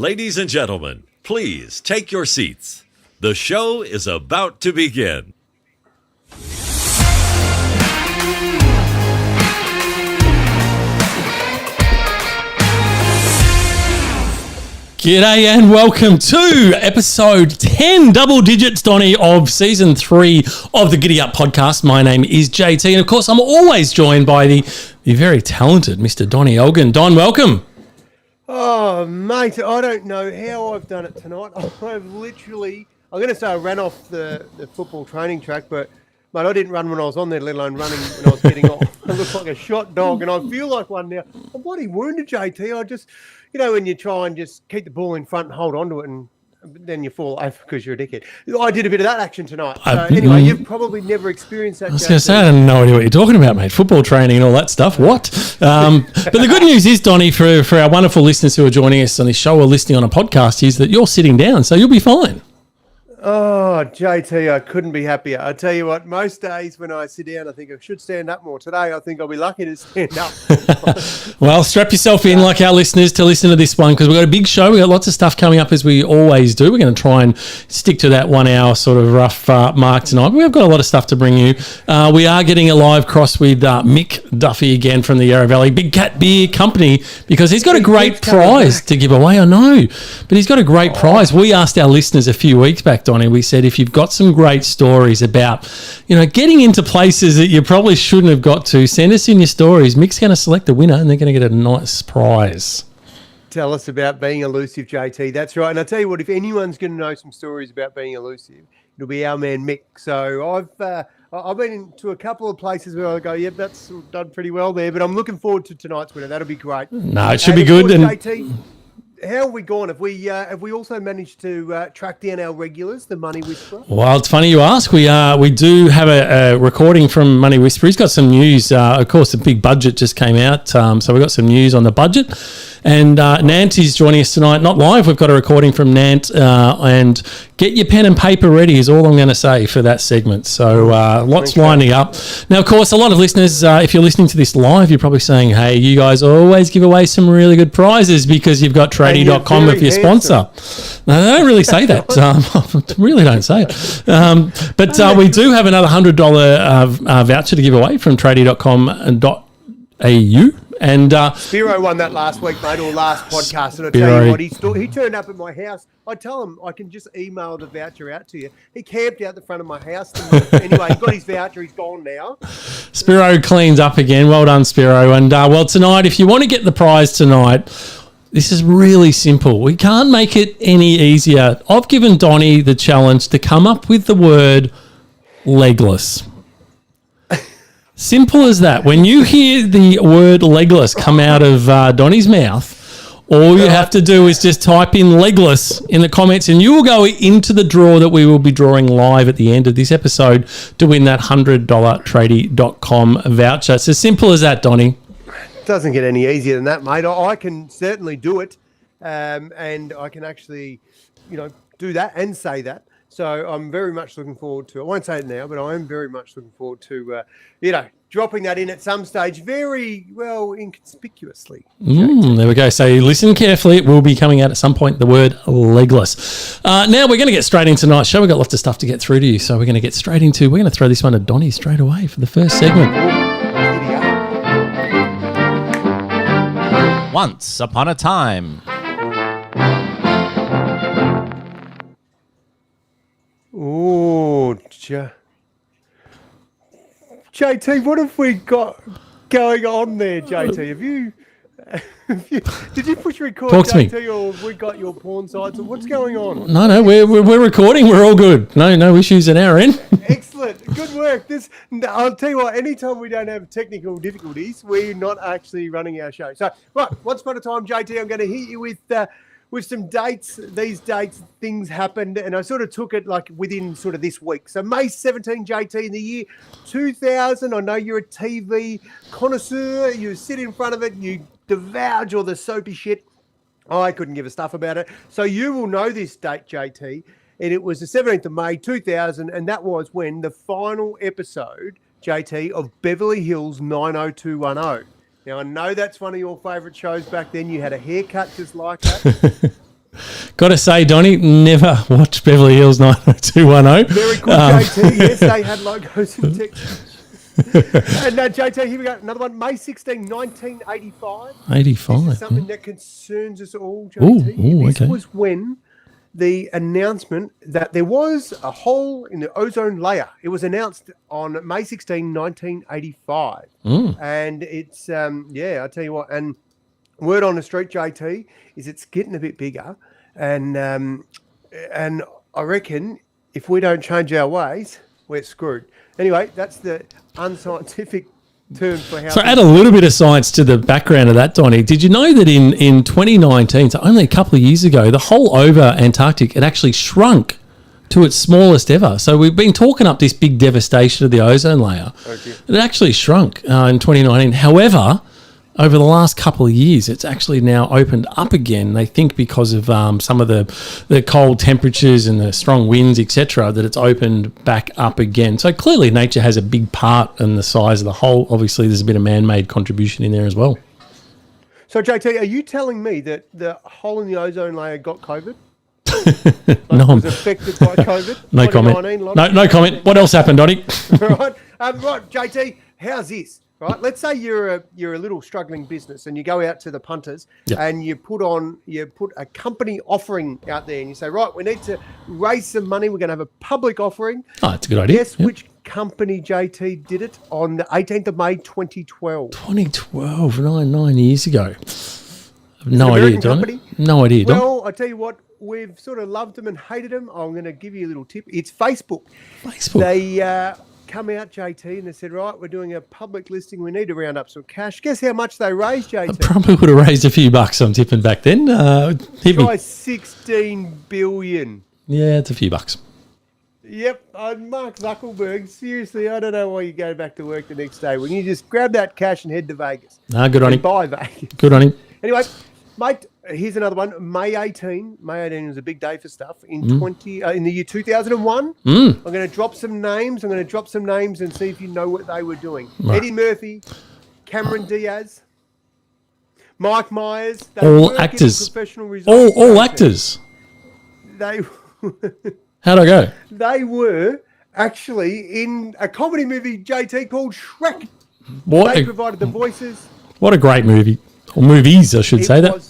Ladies and gentlemen, please take your seats. The show is about to begin. G'day and welcome to episode 10, double digits, Donny, of season 3 of the Giddy Up podcast. My name is JT, and of course, I'm always joined by the very talented Mr. Donny Elgin. Don, welcome. Oh, mate, I don't know how I've done it tonight. I've literally, I'm going to say I ran off the football training track, but, mate, I didn't run when I was on there, let alone running when I was getting off. I look like a shot dog, and I feel like one now. I'm bloody wounded, JT. I just... You know, when you try and just keep the ball in front and hold on to it, and then you fall over because you're a dickhead. I did a bit of that action tonight. So anyway, you've probably never experienced that. I was going to say, I have no idea what you're talking about, mate. Football training and all that stuff. What? But the good news is, Donny, for our wonderful listeners who are joining us on this show or listening on a podcast, is that you're sitting down, so you'll be fine. Oh, JT, I couldn't be happier. I tell you what, most days when I sit down, I think I should stand up more. Today, I think I'll be lucky to stand up. Well, strap yourself in like our listeners to listen to this one, because we've got a big show. We've got lots of stuff coming up, as we always do. We're going to try and stick to that 1 hour sort of rough mark tonight. But we've got a lot of stuff to bring you. We are getting a live cross with Mick Duffy again from the Yarra Valley Big Cat Beer Company, because he's got a great prize to give away. I know, but he's got a great prize. We asked our listeners a few weeks back, Donny, we said, if you've got some great stories about, you know, getting into places that you probably shouldn't have got to, send us in your stories. Mick's going to select the winner and they're going to get a nice prize. Tell us about being elusive, JT. That's right. And I'll tell you what, if anyone's going to know some stories about being elusive, it'll be our man Mick. So I've been to a couple of places where I go, yeah, that's done pretty well there, but I'm looking forward to tonight's winner. That'll be great. No, it should be good. And JT, how have we gone? Have we also managed to track down our regulars, the Money Whisperer? Well, it's funny you ask. We do have a recording from Money Whisperer. He's got some news. Of course, the big budget just came out, so we've got some news on the budget. And Nant is joining us tonight, not live. We've got a recording from Nant, and get your pen and paper ready is all I'm going to say for that segment. So lots lining up. Now, of course, a lot of listeners, if you're listening to this live, you're probably saying, hey, you guys always give away some really good prizes because you've got tradie.com as your sponsor. No, they don't really say that. Really don't say it. But we do have another $100 voucher to give away from tradie.com.au. And Spiro won that last week, mate, or last podcast. And I tell you what, he turned up at my house. I tell him I can just email the voucher out to you. He camped out the front of my house. Anyway, he got his voucher. He's gone now. Spiro cleans up again. Well done, Spiro. And well, tonight, if you want to get the prize tonight, this is really simple. We can't make it any easier. I've given Donny the challenge to come up with the word legless. Simple as that. When you hear the word legless come out of Donny's mouth, all you have to do is just type in legless in the comments and you will go into the draw that we will be drawing live at the end of this episode to win that $100 tradie.com voucher. It's as simple as that, Donny. Doesn't get any easier than that, mate. I can certainly do it, and I can actually, do that and say that. So I'm very much looking forward to, I won't say it now, but I am very much looking forward to, dropping that in at some stage very, well, inconspicuously. There we go. So listen carefully. It will be coming out at some point, the word legless. Now we're going to get straight into tonight's show. We've got lots of stuff to get through to you. So we're going to get straight into, we're going to throw this one to Donny straight away for the first segment. Once upon a time. Oh, JT, what have we got going on there, JT? Did you push record, Talk to JT, me. or have we got your porn sites? Or what's going on? No, we're recording. We're all good. No issues at our end. Excellent. Good work. I'll tell you what, anytime we don't have technical difficulties, we're not actually running our show. So, right, once upon a time, JT, I'm going to hit you with some dates. These dates, things happened, and I sort of took it like within sort of this week. So May 17, JT, in the year 2000, I know you're a TV connoisseur. You sit in front of it, you divulge all the soapy shit. I couldn't give a stuff about it. So you will know this date, JT, and it was the 17th of May, 2000, and that was when the final episode, JT, of Beverly Hills 90210. Now, I know that's one of your favourite shows back then. You had a haircut just like that. Got to say, Donnie, never watched Beverly Hills 90210. Very good, JT. Yes, they had logos and text. And JT, here we go. Another one. May 16, 1985. 85. This is something that concerns us all, JT. This was when the announcement that there was a hole in the ozone layer. It was announced on May 16, 1985. And it's, I'll tell you what, and word on the street, JT, is it's getting a bit bigger. And I reckon if we don't change our ways, we're screwed. Anyway, that's the unscientific term for how... So add a little bit of science to the background of that, Donnie. Did you know that in 2019, so only a couple of years ago, the whole over Antarctic had actually shrunk to its smallest ever? So we've been talking up this big devastation of the ozone layer. Okay. It actually shrunk in 2019. However, over the last couple of years, it's actually now opened up again. They think because of some of the cold temperatures and the strong winds, etc., that it's opened back up again. So clearly nature has a big part in the size of the hole. Obviously, there's a bit of man-made contribution in there as well. So, JT, are you telling me that the hole in the ozone layer got COVID? Was affected by COVID? No comment. No comment. What else happened, Donnie? Right, JT, how's this? Right, let's say you're a little struggling business and you go out to the punters and you put a company offering out there and you say, right, we need to raise some money. We're going to have a public offering. Oh, that's a good idea. Guess which company, JT, did it on the 18th of May, 2012? 2012, 9 years ago. No idea, Don. No idea, Don. Well, I tell you what, we've sort of loved them and hated them. I'm going to give you a little tip. It's Facebook. They come out, JT, and they said, right, we're doing a public listing. We need to round up some cash. Guess how much they raised, JT? I probably would have raised a few bucks, I'm tipping, back then. Try 16 billion. Yeah, it's a few bucks. Yep. Mark Zuckerberg, seriously, I don't know why you go back to work the next day. When you just grab that cash and head to Vegas. Good on him. Buy Vegas. Good on him. Anyway, mate, here's another one. May 18. May 18 was a big day for stuff. In the year 2001, I'm going to drop some names. And see if you know what they were doing. Right. Eddie Murphy, Cameron Diaz, Mike Myers. All actors. All actors. How'd I go? They were actually in a comedy movie, JT, called Shrek. They provided the voices. What a great movie. Or movies, I should say that.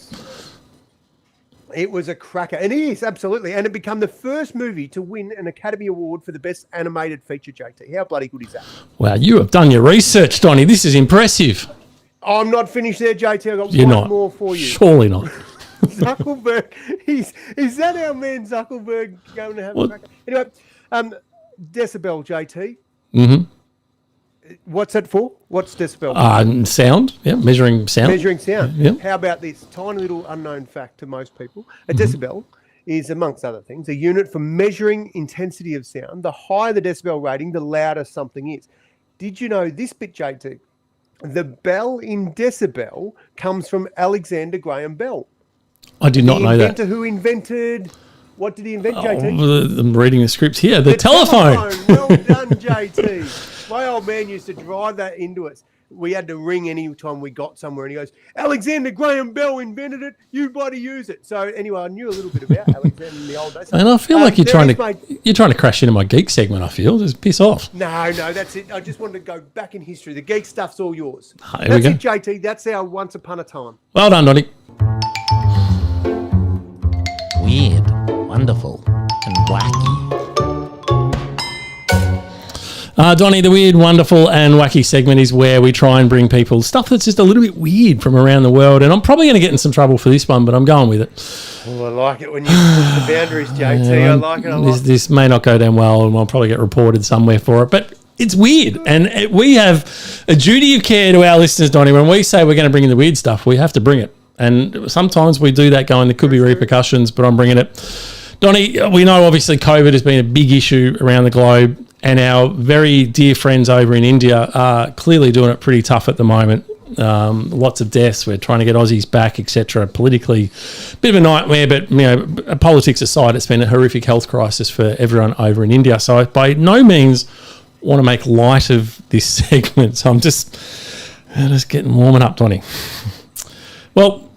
It was a cracker. And it is, absolutely. And it became the first movie to win an Academy Award for the Best Animated Feature, JT. How bloody good is that? Wow, you have done your research, Donnie. This is impressive. I'm not finished there, JT. I've got one more for you. Surely not. Zuckerberg. Is that our man Zuckerberg going to have a cracker? Anyway, decibel, JT. Mm-hmm. What's that for? What's decibel? Sound. Yeah, measuring sound. Measuring sound. Yeah. How about this tiny little unknown fact to most people? A decibel is, amongst other things, a unit for measuring intensity of sound. The higher the decibel rating, the louder something is. Did you know this bit, JT? The bell in decibel comes from Alexander Graham Bell. I did not know that. The inventor who invented... What did he invent, JT? I'm reading the scripts here. The telephone. Well done, JT. My old man used to drive that into us. We had to ring any time we got somewhere, and he goes, Alexander Graham Bell invented it. You bloody use it. So anyway, I knew a little bit about Alexander in the old days. And I feel like you're trying to crash into my geek segment. I feel just piss off. No, that's it. I just wanted to go back in history. The geek stuff's all yours. That's it, JT. That's our once upon a time. Well done, Donnie. Weird, wonderful, and wacky. Donnie, the weird, wonderful, and wacky segment is where we try and bring people stuff that's just a little bit weird from around the world. And I'm probably going to get in some trouble for this one, but I'm going with it. Oh, I like it when you push the boundaries, JT. I like it a lot. This may not go down well, and I'll probably get reported somewhere for it. But it's weird, and we have a duty of care to our listeners, Donnie. When we say we're going to bring in the weird stuff, we have to bring it. And sometimes we do that going, there could be repercussions, but I'm bringing it. Donnie, we know obviously COVID has been a big issue around the globe, and our very dear friends over in India are clearly doing it pretty tough at the moment. Lots of deaths. We're trying to get Aussies back, etc. Politically, bit of a nightmare, but politics aside, it's been a horrific health crisis for everyone over in India. So I by no means want to make light of this segment. So I'm just warming up, Donnie. Well,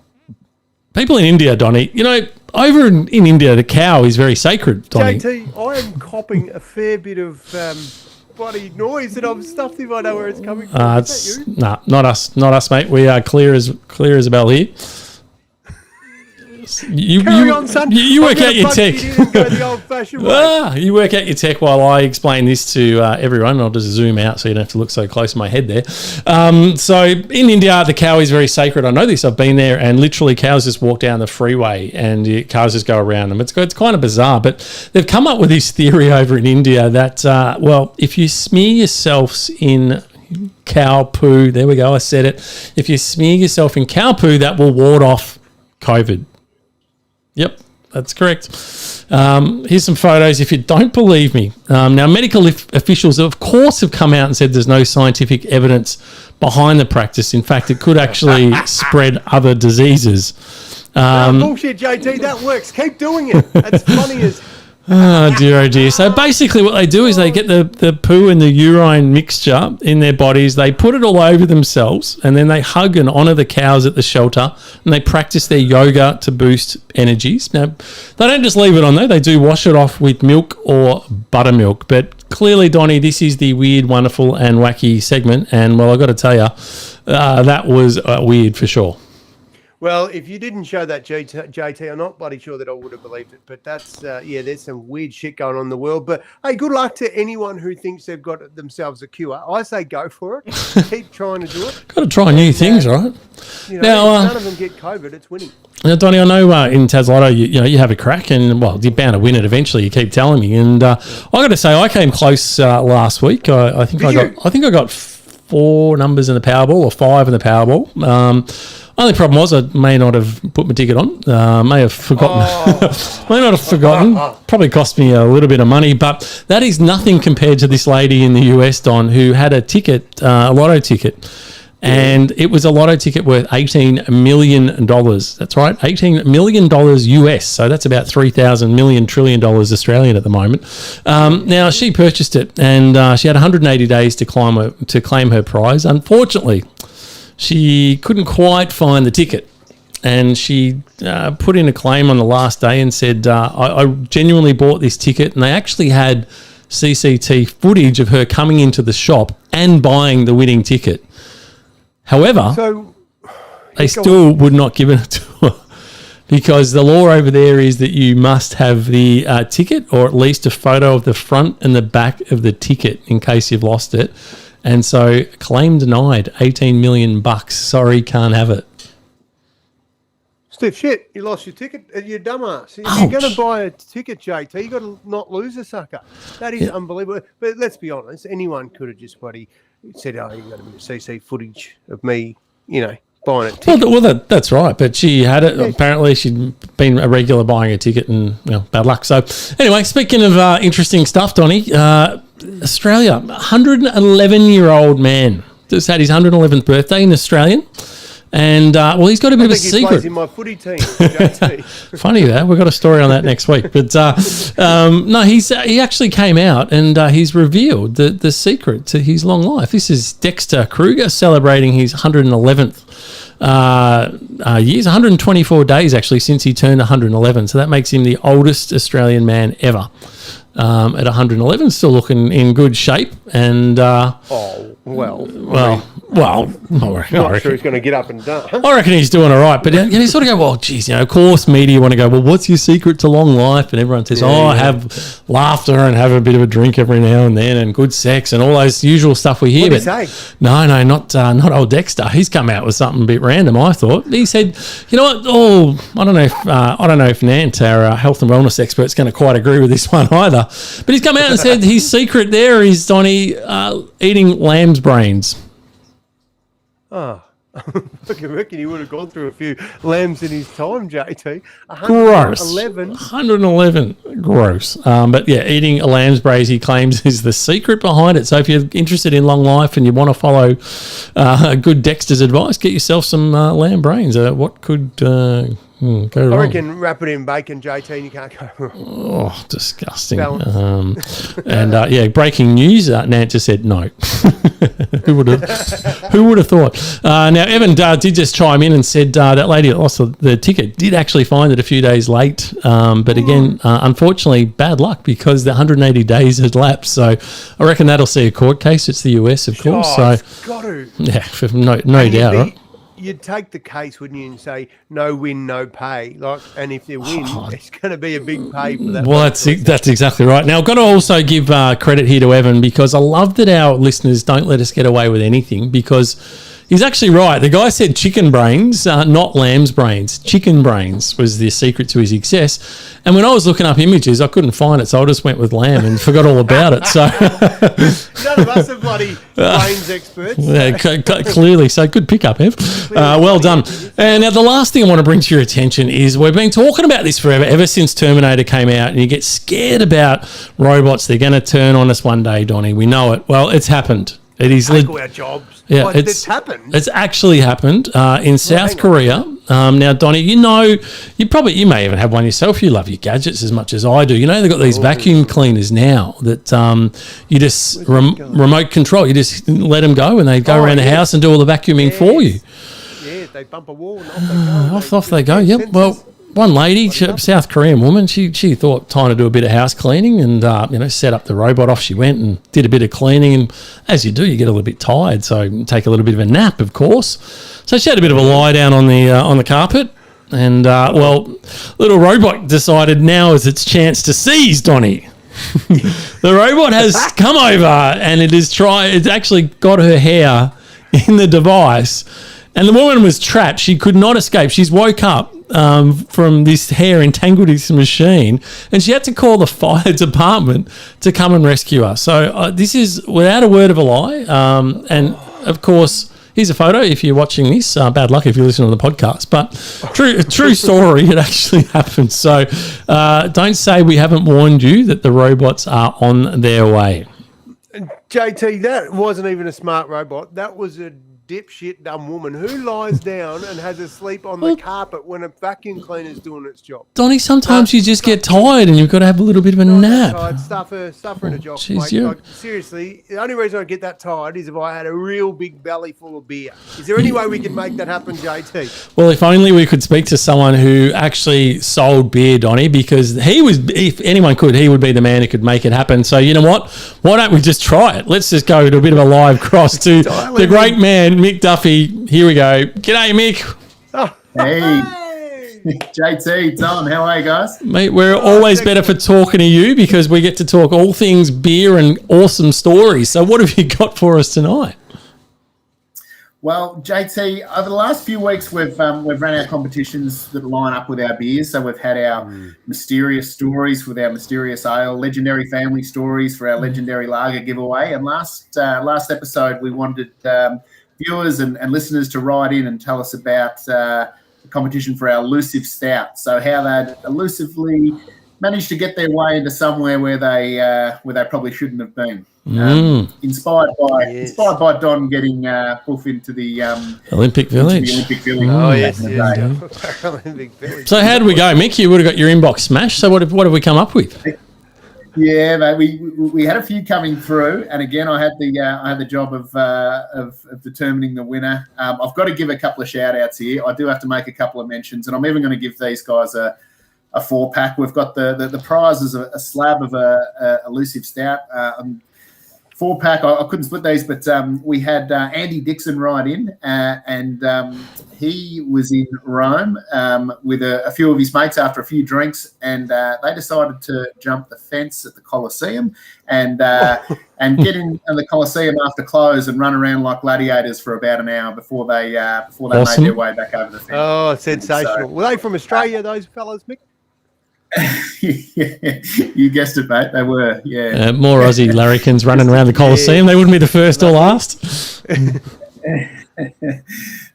people in India, Donnie, over in India, the cow is very sacred, Donny. JT, I am copping a fair bit of bloody noise, and I'm stuffed if I know where it's coming from. Is that you? Nah, not us, mate. We are clear as a bell here. Carry on, son. You work out your tech. You You work out your tech while I explain this to everyone. I'll just zoom out so you don't have to look so close to my head there. So in India, the cow is very sacred. I know this. I've been there, and literally cows just walk down the freeway, and cars just go around them. It's kind of bizarre, but they've come up with this theory over in India that if you smear yourselves in cow poo, there we go, I said it. If you smear yourself in cow poo, that will ward off COVID. Yep, that's correct. Here's some photos if you don't believe me. Now, medical officials, of course, have come out and said there's no scientific evidence behind the practice. In fact, it could actually spread other diseases. Bullshit, JT. That works. Keep doing it. That's funny as... Oh dear. So basically what they do is they get the poo and the urine mixture in their bodies, they put it all over themselves, and then they hug and honour the cows at the shelter, and they practice their yoga to boost energies. Now, they don't just leave it on there, they do wash it off with milk or buttermilk. But clearly, Donny, this is the weird, wonderful and wacky segment, and well, I've got to tell you, that was weird for sure. Well, if you didn't show that, JT, I'm not bloody sure that I would have believed it. But that's, there's some weird shit going on in the world. But, hey, good luck to anyone who thinks they've got themselves a cure. I say go for it. Keep trying to do it. Got to try new things, right? Now, none of them get COVID. It's winning. Now, Donny, I know in Lotto, you have a crack, and well, you're bound to win it eventually. You keep telling me, and I got to say, I came close last week. I think I got 4 numbers in the Powerball, or 5 in the Powerball. Only problem was I may not have put my ticket on. May have forgotten. May not have forgotten. Probably cost me a little bit of money, but that is nothing compared to this lady in the US, Don, who had a ticket, a lotto ticket. And it was a lotto ticket worth $18 million. That's right, $18 million US. So that's about 3,000 million trillion dollars Australian at the moment. Now, she purchased it, and she had 180 days to claim her prize. Unfortunately, she couldn't quite find the ticket, and she put in a claim on the last day and said, I genuinely bought this ticket, and they actually had CCTV footage of her coming into the shop and buying the winning ticket. However, they still would not give it to her because the law over there is that you must have the ticket, or at least a photo of the front and the back of the ticket in case you've lost it. And so, claim denied, $18 million. Sorry, can't have it. Stiff shit, you lost your ticket, you dumbass. If you're going to buy a ticket, JT, you got to not lose a sucker. That is unbelievable. But let's be honest, anyone could have just bloody said, "Oh, you've got a bit of CC footage of me, buying a ticket." Well, that's right. But she had it. Yeah. Apparently, she'd been a regular buying a ticket, and bad luck. So, anyway, speaking of interesting stuff, Donny. Australia, 111-year-old man just had his 111th birthday in Australian, and he's got a bit of a secret. He plays in my footy team. Funny that we've got a story on that next week, but no, he actually came out and he's revealed the secret to his long life. This is Dexter Krueger celebrating his 111th years, 124 days actually since he turned 111. So that makes him the oldest Australian man ever. At 111, still looking in good shape, and well, I'm not sure he's going to get up and dance. I reckon he's doing all right, but you sort of go, well, geez, of course, media want to go, well, what's your secret to long life? And everyone says, have laughter and have a bit of a drink every now and then, and good sex and all those usual stuff we hear. What did he say? No, not old Dexter. He's come out with something a bit random. I thought he said, you know what? Oh, I don't know if Nant, our health and wellness expert, is going to quite agree with this one either. But he's come out and said his secret there is, Donny, eating lamb's brains. Oh, I reckon he would have gone through a few lambs in his time, JT. 111. Gross. But yeah, eating a lamb's brains, he claims, is the secret behind it. So if you're interested in long life and you want to follow good Dexter's advice, get yourself some lamb brains. What could Go I wrong. reckon wrap it in bacon, JT, and you can't go wrong. Oh, disgusting. Balance. Breaking news. Nant just said no. Who would have thought? Now, Evan did just chime in and said that lady that lost the ticket did actually find it a few days late. But again, unfortunately, bad luck because the 180 days had lapsed. So I reckon that'll see a court case. It's the US, of course. Oh, So it's got to. yeah, no doubt. Right? You'd take the case, wouldn't you, and say no win, no pay. And if you win, it's going to be a big pay for that. Well, that's exactly right. Now, I've got to also give credit here to Evan because I love that our listeners don't let us get away with anything because he's actually right. The guy said chicken brains, not lamb's brains. Chicken brains was the secret to his success. And when I was looking up images, I couldn't find it, so I just went with lamb and forgot all about it. So none of us are bloody brains experts. Yeah, clearly. So good pickup, Ev. Well done. And now the last thing I want to bring to your attention is we've been talking about this forever, ever since Terminator came out, and you get scared about robots. They're going to turn on us one day, Donnie. We know it. Well, it's happened. It is Take all our jobs. Yeah, it's happened. It's actually happened in South Korea. Now, Donnie, you may even have one yourself. You love your gadgets as much as I do. You know, they've got these vacuum cleaners now that you just remote control. You just let them go and they go around the house and do all the vacuuming for you. Yeah, they bump a wall and off they go. Off they go. Yep. Well, one lady, South Korean woman, she thought time to do a bit of house cleaning and set up the robot. Off she went and did a bit of cleaning. And as you do, you get a little bit tired, so you take a little bit of a nap, of course. So she had a bit of a lie down on the carpet, and little robot decided now is its chance to seize Donnie. The robot has come over and it's actually got her hair in the device, and the woman was trapped. She could not escape. She's woke up from this hair entangled in this machine, and she had to call the fire department to come and rescue her. So this is without a word of a lie. And of course, here's a photo if you're watching this. Bad luck if you listen to the podcast, but true story. It actually happened. So don't say we haven't warned you that the robots are on their way. JT, that wasn't even a smart robot. That was a dipshit dumb woman who lies down and has a sleep on the carpet when a vacuum cleaner's doing its job. Donnie, sometimes you just get tired and you've got to have a little bit of a nap. Tired, stuff her in a job. Seriously, the only reason I get that tired is if I had a real big belly full of beer. Is there any way we can make that happen, JT? Well, if only we could speak to someone who actually sold beer, Donnie, because if anyone could, he would be the man who could make it happen. So you know what? Why don't we just try it? Let's just go to a bit of a live cross to the great man, Mick Duffy. Here we go. G'day, Mick. Oh, hey. JT, Tom, how are you guys? Mate, we're always better for talking to you because we get to talk all things beer and awesome stories. So what have you got for us tonight? Well, JT, over the last few weeks, we've run our competitions that line up with our beers. So we've had our mysterious stories with our mysterious ale, legendary family stories for our legendary lager giveaway. And last episode, we wanted viewers and listeners to write in and tell us about the competition for our Elusive Stout. So how they elusively managed to get their way into somewhere where they probably shouldn't have been. Inspired by Don getting Wolf into the Olympic Village. Oh yes, Olympic Village. So how did we go, Mick? You would have got your inbox smashed. So what have we come up with? Yeah, mate, we had a few coming through, and again, I had the job of determining the winner. I've got to give a couple of shout outs here. I do have to make a couple of mentions, and I'm even going to give these guys a 4-pack. We've got the prize is a slab of a Elusive Stout. 4-pack. I couldn't split these, but we had Andy Dixon write in, and he was in Rome with a few of his mates after a few drinks, and they decided to jump the fence at the Colosseum and get in the Colosseum after close and run around like gladiators for about an hour before they made their way back over the fence. Oh, sensational! So, were they from Australia, those fellas, Mick? Yeah, you guessed it, mate. They were, yeah. More Aussie larrikins running around the Coliseum. They wouldn't be the first or last.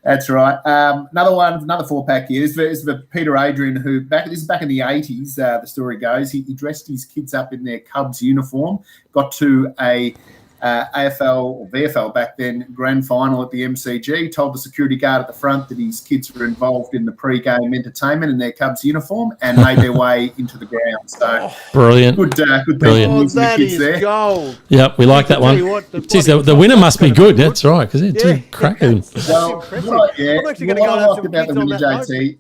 That's right. Another 4-pack here. This is for Peter Adrian, who this is back in the 80s. The story goes he dressed his kids up in their Cubs uniform, got to a AFL or VFL back then grand final at the MCG, told the security guard at the front that his kids were involved in the pre-game entertainment in their Cubs uniform and made their way into the ground. So Brilliant. good Brilliant. Oh, the that kids is there. gold. Yep, we like that Tell one. you what, Jeez, the winner must be good. That's right, because they're two cracking. That's Well, impressive. what I- I'm actually going to what go I and have liked some about kids the on winner, that note.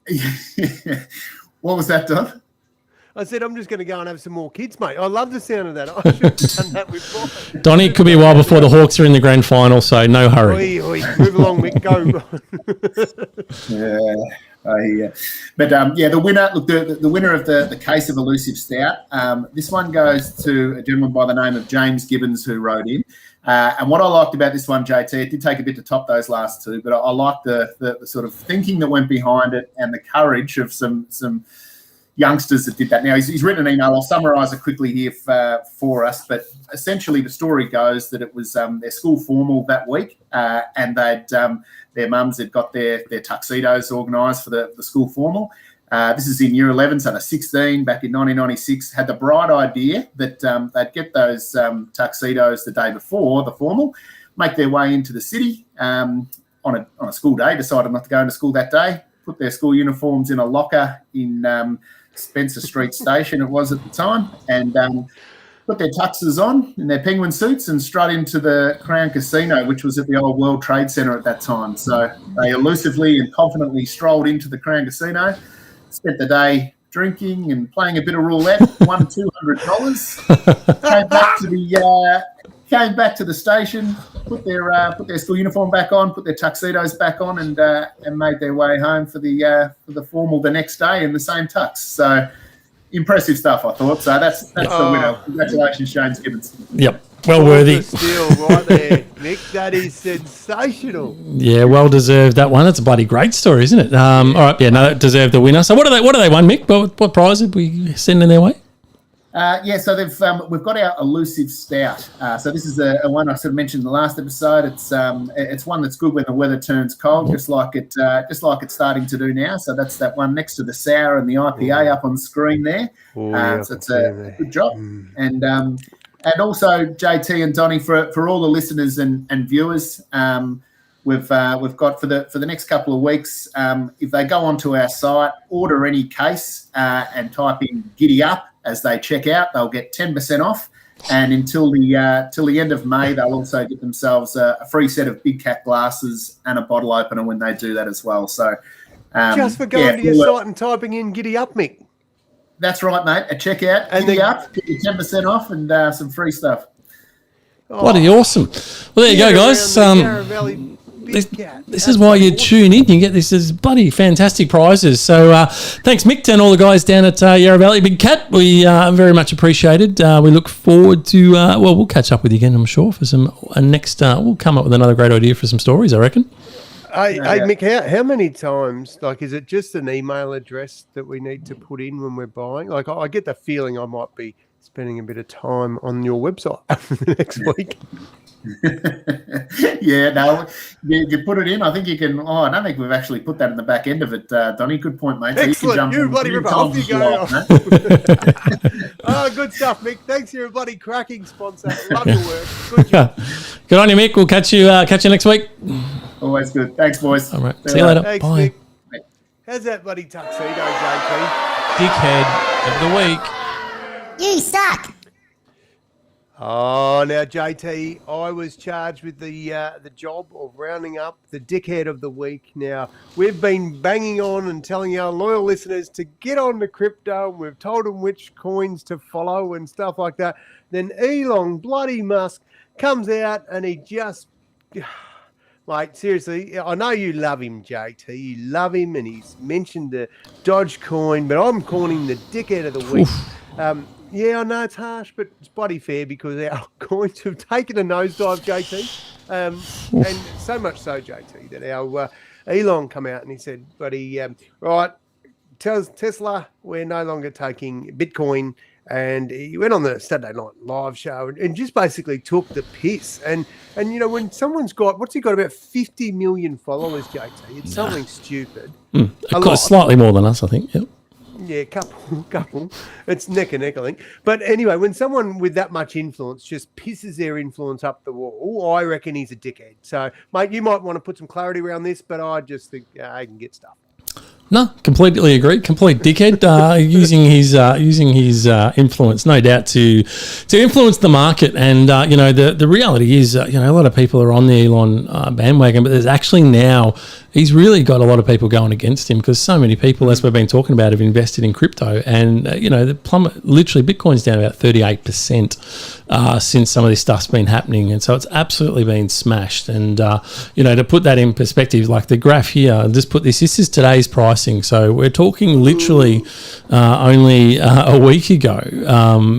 JT. What was that, Don? I said, I'm just going to go and have some more kids, mate. I love the sound of that. I should have done that with mine. Donnie, it could be a while before the Hawks are in the grand final, so no hurry. Oi, move along, Mick. Go. Yeah. But the winner. Look, the winner of the case of Elusive Stout. This one goes to a gentleman by the name of James Gibbons, who wrote in. And what I liked about this one, JT, it did take a bit to top those last two, but I liked the sort of thinking that went behind it and the courage of some youngsters that did that. Now, he's written an email. I'll summarise it quickly here for us. But essentially, the story goes that it was their school formal that week, and their mums had got their tuxedos organised for the school formal. This is in year 11, so they're 16, back in 1996, had the bright idea that they'd get those tuxedos the day before the formal, make their way into the city on a school day, decided not to go into school that day, put their school uniforms in a locker in Spencer Street Station, it was at the time, and put their tuxes on in their penguin suits and straight into the Crown Casino, which was at the old World Trade Center at that time. So they elusively and confidently strolled into the Crown Casino, spent the day drinking and playing a bit of roulette, won $200, came back to the station, put their school uniform back on, put their tuxedos back on, and made their way home for the formal the next day in the same tux. So impressive stuff, I thought. So that's the winner. Congratulations, James Gibbons. Yep, well worthy. Still right there, Mick. That is sensational. Yeah, well deserved that one. It's a bloody great story, isn't it? All right, yeah, no, that deserved the winner. So what do they won, Mick? What prize did we send in their way? So we've got our Elusive Stout. So this is a one I sort of mentioned in the last episode. It's one that's good when the weather turns cold, just like it's starting to do now. So that's that one next to the sour and the IPA up on screen there. So it's a good job. And also JT and Donnie for all the listeners and viewers. We've got for the next couple of weeks. If they go onto our site, order any case and type in "Giddy Up" as they check out, they'll get 10% off. And until the end of May, they'll also get themselves a free set of Big Cat glasses and a bottle opener when they do that as well. So Just for going to your site and typing in "Giddy Up," Mick. That's right, mate. At checkout, and Giddy Up, get you 10% off and some free stuff. Bloody awesome. Well, there you go, guys. This is why you tune in. You get this bloody fantastic prizes. So thanks, Mick, and all the guys down at Yarra Valley Big Cat. We very much appreciated. We look forward to, we'll catch up with you again, I'm sure, for some next, we'll come up with another great idea for some stories, I reckon. Hey, Mick, how many times, is it just an email address that we need to put in when we're buying? I get the feeling I might be spending a bit of time on your website the next week. Yeah, no, you put it in. I think you can. I don't think we've actually put that in the back end of it, Donnie. Good point, mate. Excellent. So you bloody rip off you go. Good stuff, Mick. Thanks, you're a bloody cracking sponsor. Love your work. Good job. Good on you, Mick. We'll catch you next week. Always good. Thanks, boys. All right. See you later. Thanks, Bye. Mick. How's that bloody tuxedo, JP? Dickhead of the week. You suck. Oh, now, JT, I was charged with the job of rounding up the dickhead of the week. Now, we've been banging on and telling our loyal listeners to get on to crypto, and we've told them which coins to follow and stuff like that. Then Elon bloody Musk comes out and he just... Mate, seriously, I know you love him, JT. You love him, and he's mentioned the Dogecoin, but I'm calling him the dickhead of the week. Yeah, I know it's harsh, but it's bloody fair because our coins have taken a nosedive, JT. And so much so, JT, that our Elon come out and he said, buddy, right, tells Tesla we're no longer taking Bitcoin. And he went on the Saturday Night Live show and just basically took the piss. And you know, when someone's got, what's he got, about 50 million followers, JT? It's something stupid. Slightly more than us, I think. Yep. Yeah, couple. It's neck and neck, I think. But anyway, when someone with that much influence just pisses their influence up the wall, I reckon he's a dickhead. So, mate, you might want to put some clarity around this, but I just think I can get stuff. No, completely agree. Complete dickhead, using his influence, no doubt, to influence the market. And the reality is, a lot of people are on the Elon bandwagon, but there's actually now he's really got a lot of people going against him because so many people, as we've been talking about, have invested in crypto, and the plummet. Literally, Bitcoin's down about 38% since some of this stuff's been happening, and so it's absolutely been smashed. And to put that in perspective, like the graph here, I'll just put this. This is today's pricing. So we're talking literally only a week ago.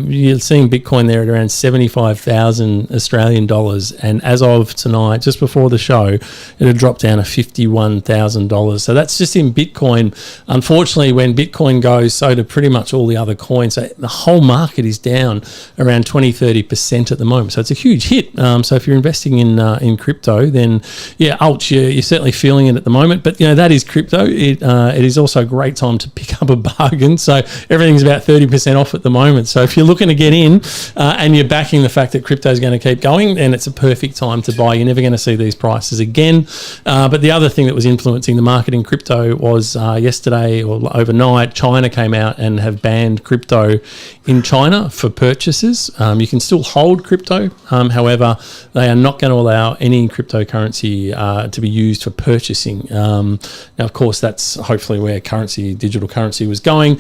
You're seeing Bitcoin there at around 75,000 Australian dollars, and as of tonight, just before the show, it had dropped down to $51,000. So that's just in Bitcoin. Unfortunately, when Bitcoin goes, so do pretty much all the other coins. So the whole market is down around 20-30% at the moment. So it's a huge hit. So if you're investing in crypto, then yeah, ouch, you're certainly feeling it at the moment. But that is crypto. It is also a great time to pick up a bargain. So everything's about 30% off at the moment. So if you're looking to get in and you're backing the fact that crypto is going to keep going, then it's a perfect time to buy. You're never going to see these prices again. But the other thing that was influencing the market in crypto was yesterday or overnight, China came out and have banned crypto in China for purchases. You can still hold crypto. However, they are not going to allow any cryptocurrency to be used for purchasing. Now, of course, that's hopefully where digital currency was going.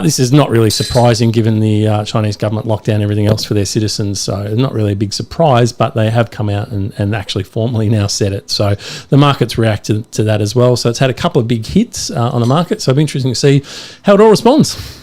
This is not really surprising given the Chinese government locked down everything else for their citizens. So it's not really a big surprise, but they have come out and actually formally now said it. So the market's reacted to that as well. So it's had a couple of big hits on the market. So it'll be interesting to see how it all responds.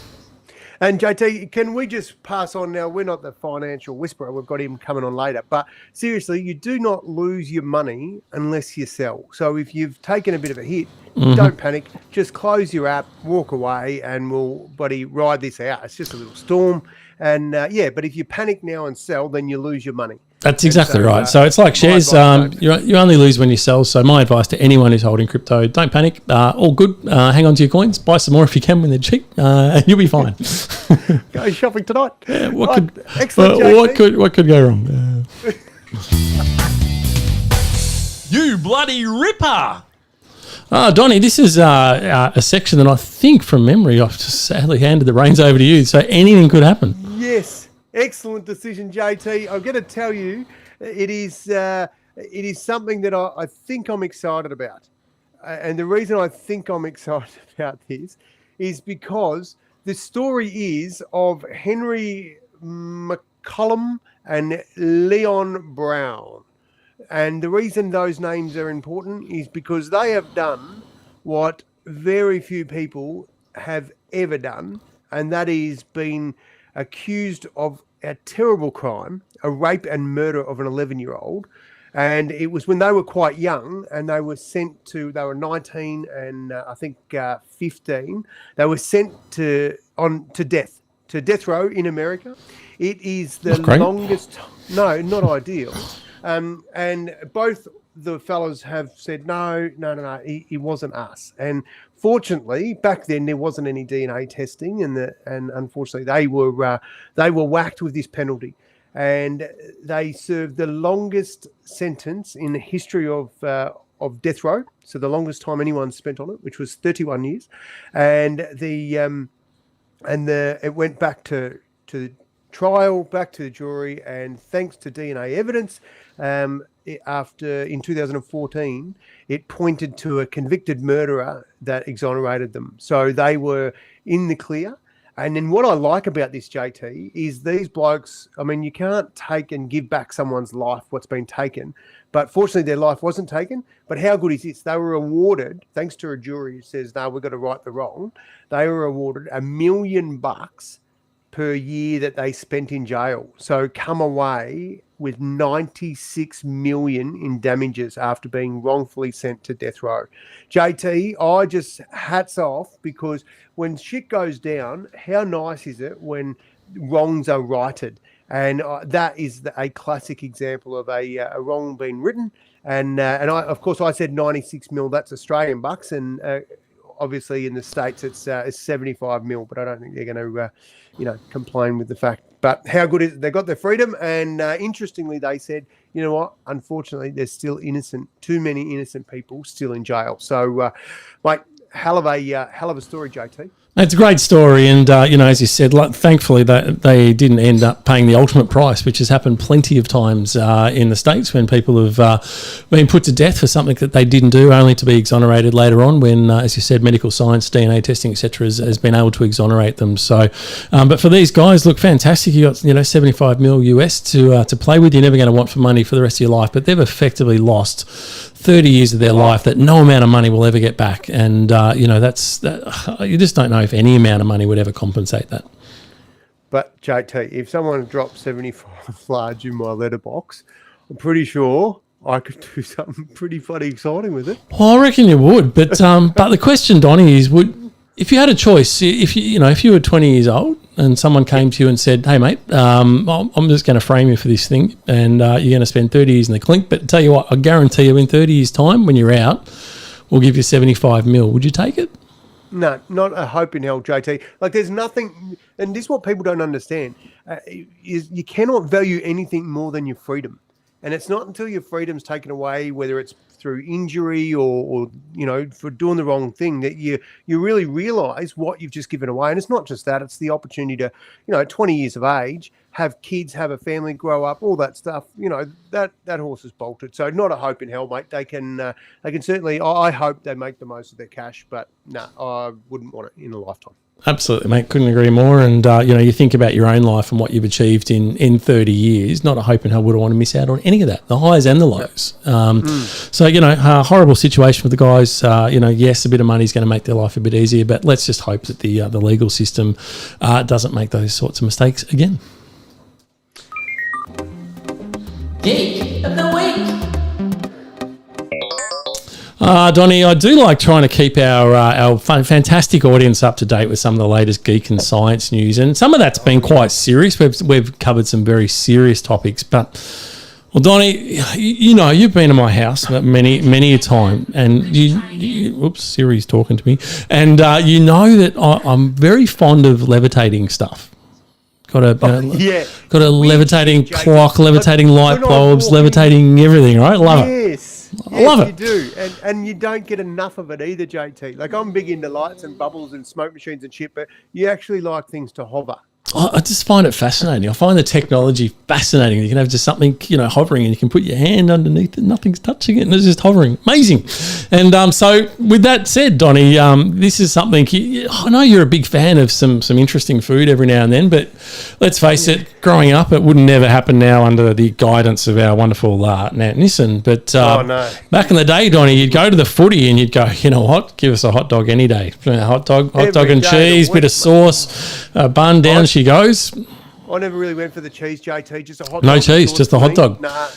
And JT, can we just pass on now? We're not the financial whisperer. We've got him coming on later. But seriously, you do not lose your money unless you sell. So if you've taken a bit of a hit, don't panic. Just close your app, walk away, and we'll ride this out. It's just a little storm. And but if you panic now and sell, then you lose your money. That's exactly right. So it's like shares. You only lose when you sell. So my advice to anyone who's holding crypto, don't panic. All good. Hang on to your coins. Buy some more if you can when they're cheap, and you'll be fine. Go shopping tonight. Yeah, what could go wrong? You bloody ripper! Donnie, this is a section that I think from memory I've just sadly handed the reins over to you. So anything could happen. Yes. Excellent decision, JT. I'm going to tell you, it is something that I think I'm excited about. And the reason I think I'm excited about this is because the story is of Henry McCollum and Leon Brown. And the reason those names are important is because they have done what very few people have ever done, and that is been accused of a terrible crime, a rape and murder of an 11-year-old. And it was when they were quite young, and they were 19 and I think 15. They were sent to death row in America. It is the longest. No, not ideal. And both the fellows have said, no, he wasn't us. And fortunately, back then there wasn't any DNA testing, and unfortunately they were whacked with this penalty, and they served the longest sentence in the history of death row. So the longest time anyone spent on it, which was 31 years, and it went back to trial, back to the jury, and thanks to DNA evidence, in 2014, it pointed to a convicted murderer that exonerated them. So they were in the clear. And then what I like about this, JT, is these blokes, I mean, you can't take and give back someone's life, what's been taken. But fortunately, their life wasn't taken. But how good is this? They were awarded, thanks to a jury who says, no, we've got to right the wrong. They were awarded $1 million per year that they spent in jail. So come away with 96 million in damages after being wrongfully sent to death row. JT, I just hats off, because when shit goes down, how nice is it when wrongs are righted? And that is a classic example of a wrong being written. And I said 96 mil, that's Australian bucks. And obviously in the States it's 75 mil, but I don't think they're going to, complain with the fact. But how good is it? They got their freedom, and interestingly, they said, you know what? Unfortunately, there's still too many innocent people still in jail. So, mate, hell of a story, JT. It's a great story, and as you said, thankfully they didn't end up paying the ultimate price, which has happened plenty of times in the States when people have been put to death for something that they didn't do, only to be exonerated later on when, as you said, medical science, DNA testing, etc., has been able to exonerate them. So, but for these guys, look, fantastic. You got 75 mil US to play with. You're never going to want for money for the rest of your life, but they've effectively lost 30 years of their life that no amount of money will ever get back, and you just don't know if any amount of money would ever compensate that. But JT, if someone dropped 75 large in my letterbox, I'm pretty sure I could do something pretty bloody exciting with it. Well, I reckon you would, but the question, Donnie, is if you had a choice, if you were 20 years old and someone came to you and said, "Hey, mate, I'm just going to frame you for this thing, and you're going to spend 30 years in the clink, but tell you what, I guarantee you in 30 years' time, when you're out, we'll give you 75 mil." Would you take it? No, not a hope in hell, JT. Like, there's nothing, and this is what people don't understand, is you cannot value anything more than your freedom. And it's not until your freedom's taken away, whether it's through injury or for doing the wrong thing, that you really realise what you've just given away. And it's not just that; it's the opportunity to, 20 years of age, have kids, have a family, grow up, all that stuff. That horse is bolted. So not a hope in hell, mate. They can certainly. I hope they make the most of their cash, but no, I wouldn't want it in a lifetime. Absolutely, mate. Couldn't agree more. And, you think about your own life and what you've achieved in 30 years. Not a hope in hell would I want to miss out on any of that, the highs and the lows. So, a horrible situation for the guys. Yes, a bit of money is going to make their life a bit easier, but let's just hope that the legal system doesn't make those sorts of mistakes again. Geek of the week. Donnie, I do like trying to keep our fantastic audience up to date with some of the latest geek and science news, and some of that's been quite serious. We've covered some very serious topics, but well, Donnie, you've been in my house many a time, and oops, Siri's talking to me, and you know that I'm very fond of levitating stuff. Got a levitating clock, levitating light bulbs, levitating everything, right? Love it. Yes, I love it. You do, and you don't get enough of it either, JT. Like, I'm big into lights and bubbles and smoke machines and shit, but you actually like things to hover. I just find it fascinating. I find the technology fascinating. You can have just something, hovering, and you can put your hand underneath it. Nothing's touching it, and it's just hovering. Amazing. And so, with that said, Donnie, this is something. I know you're a big fan of some interesting food every now and then, but let's face it, growing up, it would never happen now under the guidance of our wonderful Nat Nissen. But back in the day, Donnie, you'd go to the footy and you'd go, you know what? Give us a hot dog any day. Hot dog and cheese, bit of sauce, bun down. She goes. I never really went for the cheese, JT. Just a hot dog. No cheese, just a hot dog. Nah,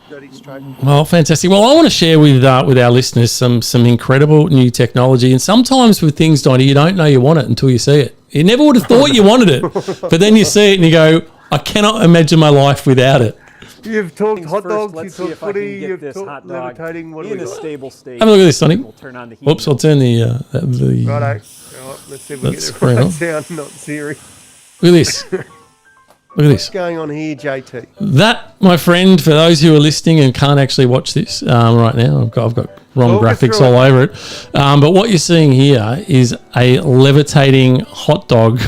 dirty straight. Well, fantastic. Well, I want to share with our listeners some incredible new technology. And sometimes with things, Donnie, you don't know you want it until you see it. You never would have thought you wanted it, but then you see it and you go, I cannot imagine my life without it. You've talked hot dogs, let's you've see talked if I can footy, get you've this talked hot dog levitating. What in do a we got? stable state. Have a look at this, Donnie. We'll turn on the heat. Oops, I'll turn the Righto. All right, let's see if we That's get it right real. sound, not Siri. Look at this. Look at What's this. going on here, JT? That, my friend, for those who are listening and can't actually watch this right now, I've got wrong Talk us graphics through all over it. But what you're seeing here is a levitating hot dog,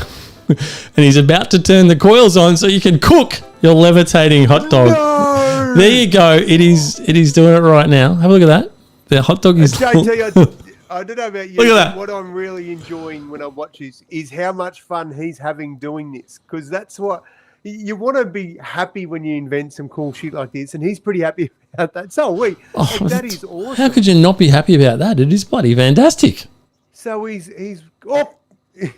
and he's about to turn the coils on so you can cook your levitating hot dog. No! There you go. It is doing it right now. Have a look at that. The hot dog is. JT, I don't know about you, Look at that. but what I'm really enjoying when I watch this is how much fun he's having doing this, because that's what you want to be happy when you invent some cool shit like this, and he's pretty happy about that. So are we. Oh, Like, that is awesome. How could you not be happy about that? It is bloody fantastic. So he's oh. Yeah,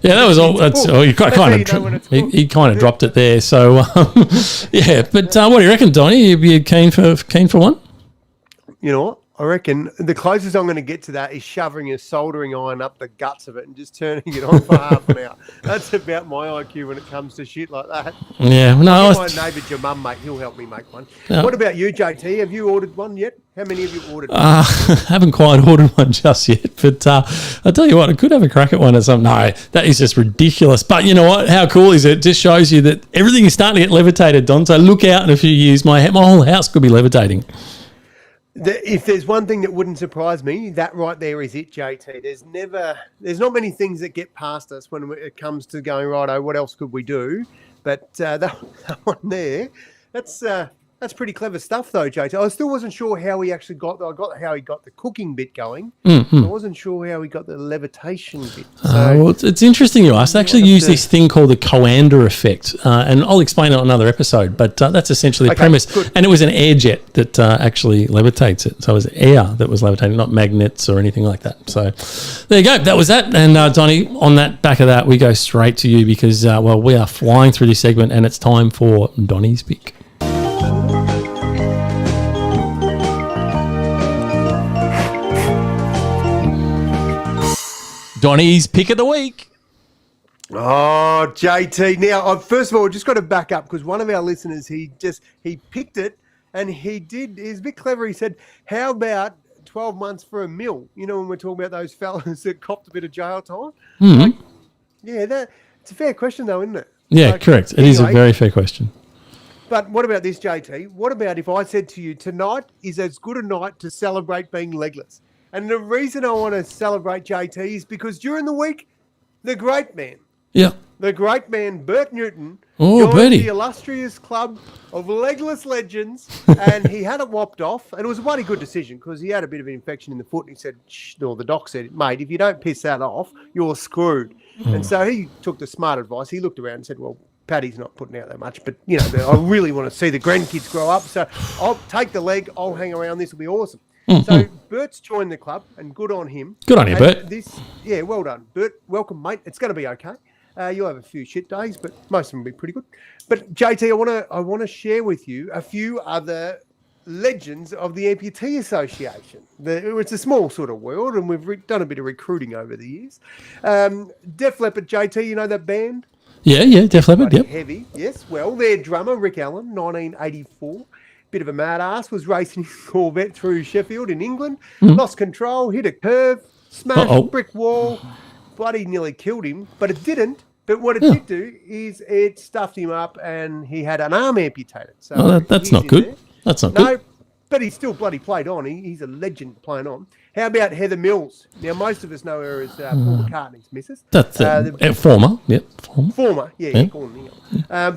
that was all. That's oh, you That's how you know when it's cooked. he kind of dropped it there. So yeah, but what do you reckon, Donnie? You keen for one? You know what? I reckon the closest I'm going to get to that is shoving a soldering iron up the guts of it and just turning it on for half an hour. That's about my IQ when it comes to shit like that. Yeah, no, My neighbour, your mum, mate, he'll help me make one. Yeah. What about you, JT? Have you ordered one yet? How many have you ordered? haven't quite ordered one just yet, but I'll tell you what, I could have a crack at one or something. No, that is just ridiculous. But you know what? How cool is it? It just shows you that everything is starting to get levitated, Don. So look out in a few years. My whole house could be levitating. If there's one thing that wouldn't surprise me, that right there is it, JT. There's not many things that get past us when it comes to going, righto, what else could we do? But that one there, that's pretty clever stuff, though, JT. I still wasn't sure how he actually got. I got how he got the cooking bit going. Mm-hmm. I wasn't sure how he got the levitation bit. Well, it's interesting you asked. They actually use this thing called the Coander effect, and I'll explain it on another episode. But that's essentially the premise. Good. And it was an air jet that actually levitates it. So it was air that was levitating, not magnets or anything like that. So there you go. That was that. And Donnie, on that back of that, we go straight to you because we are flying through this segment, and it's time for Donnie's pick. Donnie's pick of the week. Oh, JT. Now, first of all, just got to back up because one of our listeners, he picked it and he's a bit clever. He said, how about 12 months for a mill? You know, when we're talking about those fellas that copped a bit of jail time? Mm-hmm. It's a fair question though, isn't it? Yeah, correct. It is a very fair question. But what about this, JT? What about if I said to you, tonight is as good a night to celebrate being legless? And the reason I want to celebrate JT is because during the week, the great man, Bert Newton, joined Bertie, the illustrious club of legless legends, and he had it whopped off. And it was a bloody good decision because he had a bit of an infection in the foot, and he said, the doc said, mate, if you don't piss that off, you're screwed. And so he took the smart advice. He looked around and said, well, Paddy's not putting out that much, but, you know, I really want to see the grandkids grow up. So I'll take the leg. I'll hang around. This will be awesome. So Bert's joined the club, and good on him. Good on you, Bert. Well done, Bert. Welcome, mate. It's going to be okay. You'll have a few shit days, but most of them will be pretty good. But JT, I want to share with you a few other legends of the Amputee Association. It's a small sort of world, and we've done a bit of recruiting over the years. Def Leppard, JT, you know that band? Yeah, Def Leppard, yep. Heavy, yes. Well, their drummer, Rick Allen, 1984. Bit of a mad ass, was racing his Corvette through Sheffield in England, lost control, hit a curve, smashed a brick wall, bloody nearly killed him, but it didn't. But what it did do is it stuffed him up and he had an arm amputated. So that's not good. There. That's not good. No, but he still bloody played on. He's a legend playing on. How about Heather Mills? Now, most of us know her as Paul McCartney's missus. That's former. Yep. Former,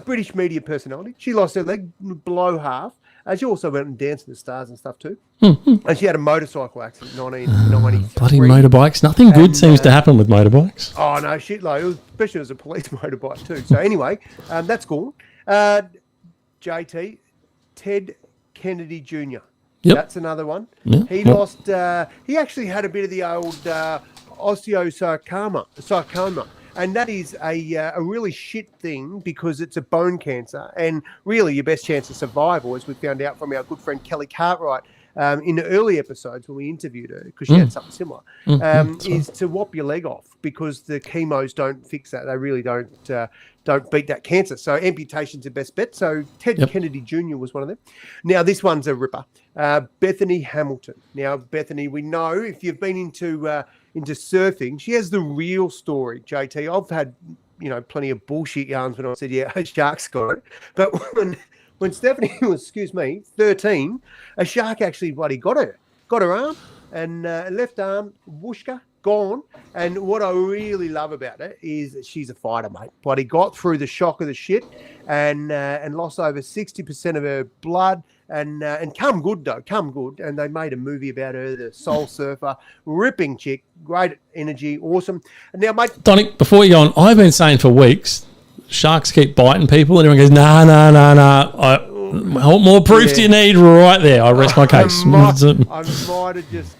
British media personality. She lost her leg below half. She also went and danced with the stars and stuff too. And she had a motorcycle accident in 1993. Bloody motorbikes. Nothing good seems to happen with motorbikes. Oh, no, shit. Especially as a police motorbike too. So anyway, that's cool. JT, Ted Kennedy Jr. Yep. That's another one. Yeah. He lost, he actually had a bit of the old osteosarcoma. And that is a really shit thing because it's a bone cancer. And really your best chance of survival, as we found out from our good friend Kelly Cartwright in the early episodes when we interviewed her, because she had something similar, is to whop your leg off because the chemos don't fix that. They really don't beat that cancer. So amputation's the best bet. So Ted Kennedy Jr. was one of them. Now, this one's a ripper. Bethany Hamilton. Now, Bethany, we know if you've been into surfing, she has the real story, JT. I've had, plenty of bullshit yarns when I said, a shark's got it. But when Stephanie was, 13, a shark actually got her arm and left arm, whooshka, gone. And what I really love about it is that she's a fighter, mate. But he got through the shock of the shit and lost over 60% of her blood. And come good. And they made a movie about her, the Soul Surfer, ripping chick, great energy, awesome. And now, mate, Donnie, before you go on, I've been saying for weeks, sharks keep biting people, and everyone goes, nah. More proof do you need right there? I rest my case. I might have just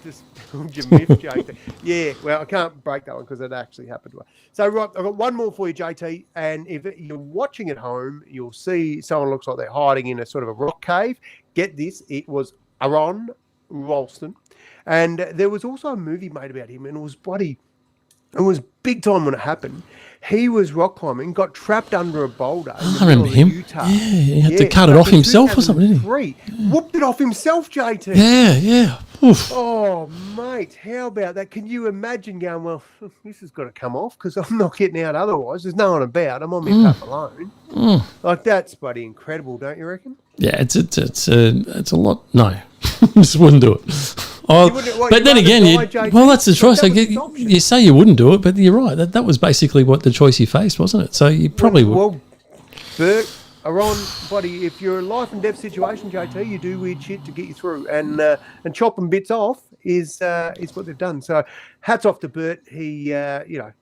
pulled your myth, JT. Yeah, well, I can't break that one because it actually happened to her. So, right, I've got one more for you, JT. And if you're watching at home, you'll see someone looks like they're hiding in a sort of a rock cave. Get this, it was Aron Ralston. And there was also a movie made about him, and it was big time when it happened. He was rock climbing, got trapped under a boulder. I remember him. Utah. Yeah, he had to cut it off himself or something, didn't he? Whooped it off himself, JT. Yeah. Oof. Oh, mate, how about that? Can you imagine going, well, this has got to come off because I'm not getting out otherwise. There's no one about. I'm on my pup alone. Like, that's bloody incredible, don't you reckon? Yeah, it's a lot. No, just wouldn't do it. But then again, that's the choice. You say you wouldn't do it, but you're right. That was basically what the choice you faced, wasn't it? So you probably would. Well, Bert, Aron, buddy, if you're a life and death situation, JT, you do weird shit to get you through, and chopping bits off is what they've done. So hats off to Bert. He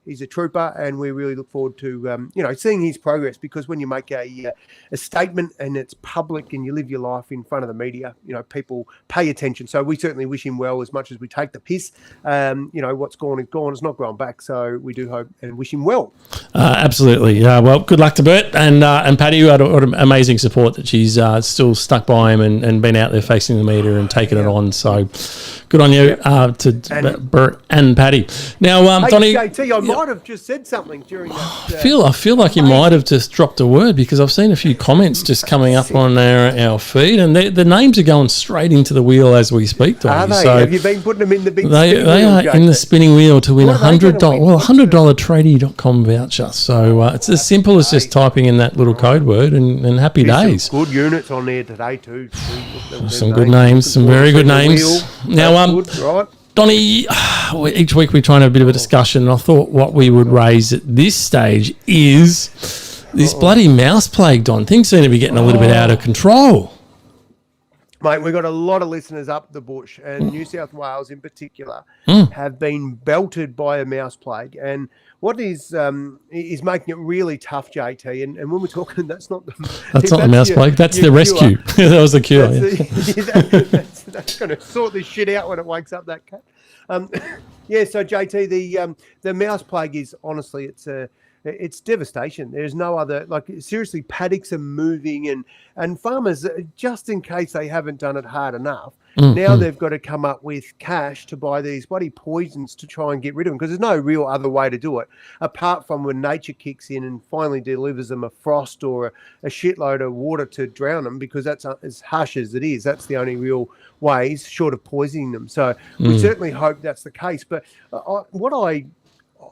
he's a trooper, and we really look forward to seeing his progress, because when you make a statement and it's public and you live your life in front of the media, people pay attention. So we certainly wish him well, as much as we take the piss. What's gone is gone. It's not grown back. So we do hope and wish him well. Absolutely. Well, good luck to Bert and Patty, who had amazing support that she's still stuck by him and been out there facing the media and taking it on. So good on you to Bert and Patty. Now, hey, Donnie, JT, I might have just said something during that. I feel like you might have just dropped a word, because I've seen a few comments just coming up on our feed, and the names are going straight into the wheel as we speak, Donnie. Are they? So have you been putting them in the big they spinning are wheel, in the spinning wheel to win $100 tradie.com voucher. So it's as simple as just typing in that little code word and happy days. Some good units on there today too. Some good names, some very good names. Now, right. Donnie, each week we try and have a bit of a discussion, and I thought what we would raise at this stage is this bloody mouse plague, Don. Things seem to be getting a little bit out of control. Mate, we've got a lot of listeners up the bush, and New South Wales in particular have been belted by a mouse plague. And what is making it really tough, JT, and when we're talking, that's not the mouse plague, that's the rescue. That was the cure. That's going to sort this shit out when it wakes up, that cat. So JT, the mouse plague is, honestly, it's devastation. There's no other, seriously, paddocks are moving, and farmers, just in case they haven't done it hard enough, now they've got to come up with cash to buy these bloody poisons to try and get rid of them, because there's no real other way to do it, apart from when nature kicks in and finally delivers them a frost or a shitload of water to drown them, because that's as harsh as it is. That's the only real ways, short of poisoning them. So we certainly hope that's the case. But what I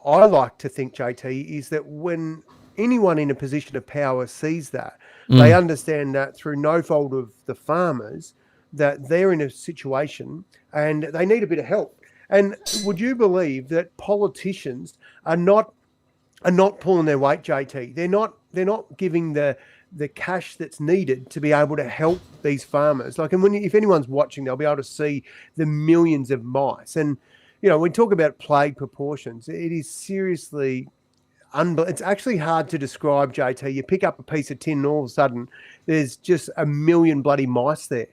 like to think, JT, is that when anyone in a position of power sees that, they understand that through no fault of the farmers, that they're in a situation and they need a bit of help. And would you believe that politicians are not pulling their weight, JT? They're not giving the cash that's needed to be able to help these farmers. If anyone's watching, they'll be able to see the millions of mice. And when we talk about plague proportions, it is seriously it's actually hard to describe, JT. You pick up a piece of tin and all of a sudden there's just a million bloody mice there.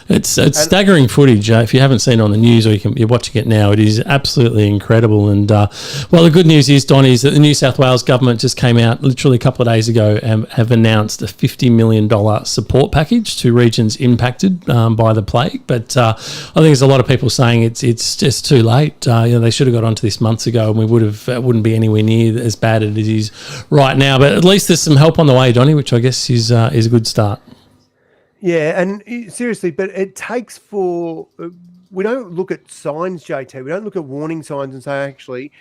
It's staggering footage. If you haven't seen it on the news, or you're watching it now, it is absolutely incredible. And the good news is, Don, is that the New South Wales government just came out literally a couple of days ago and have announced a $50 million support package to regions impacted by the plague. But I think there's a lot of people saying it's just too late. They should have got onto this months ago, and we wouldn't be anywhere near as bad as it is right now. But at least there's some help on the way, Donnie, which I guess is a good start. Yeah, and seriously, but it takes we don't look at signs, JT. We don't look at warning signs and say, actually,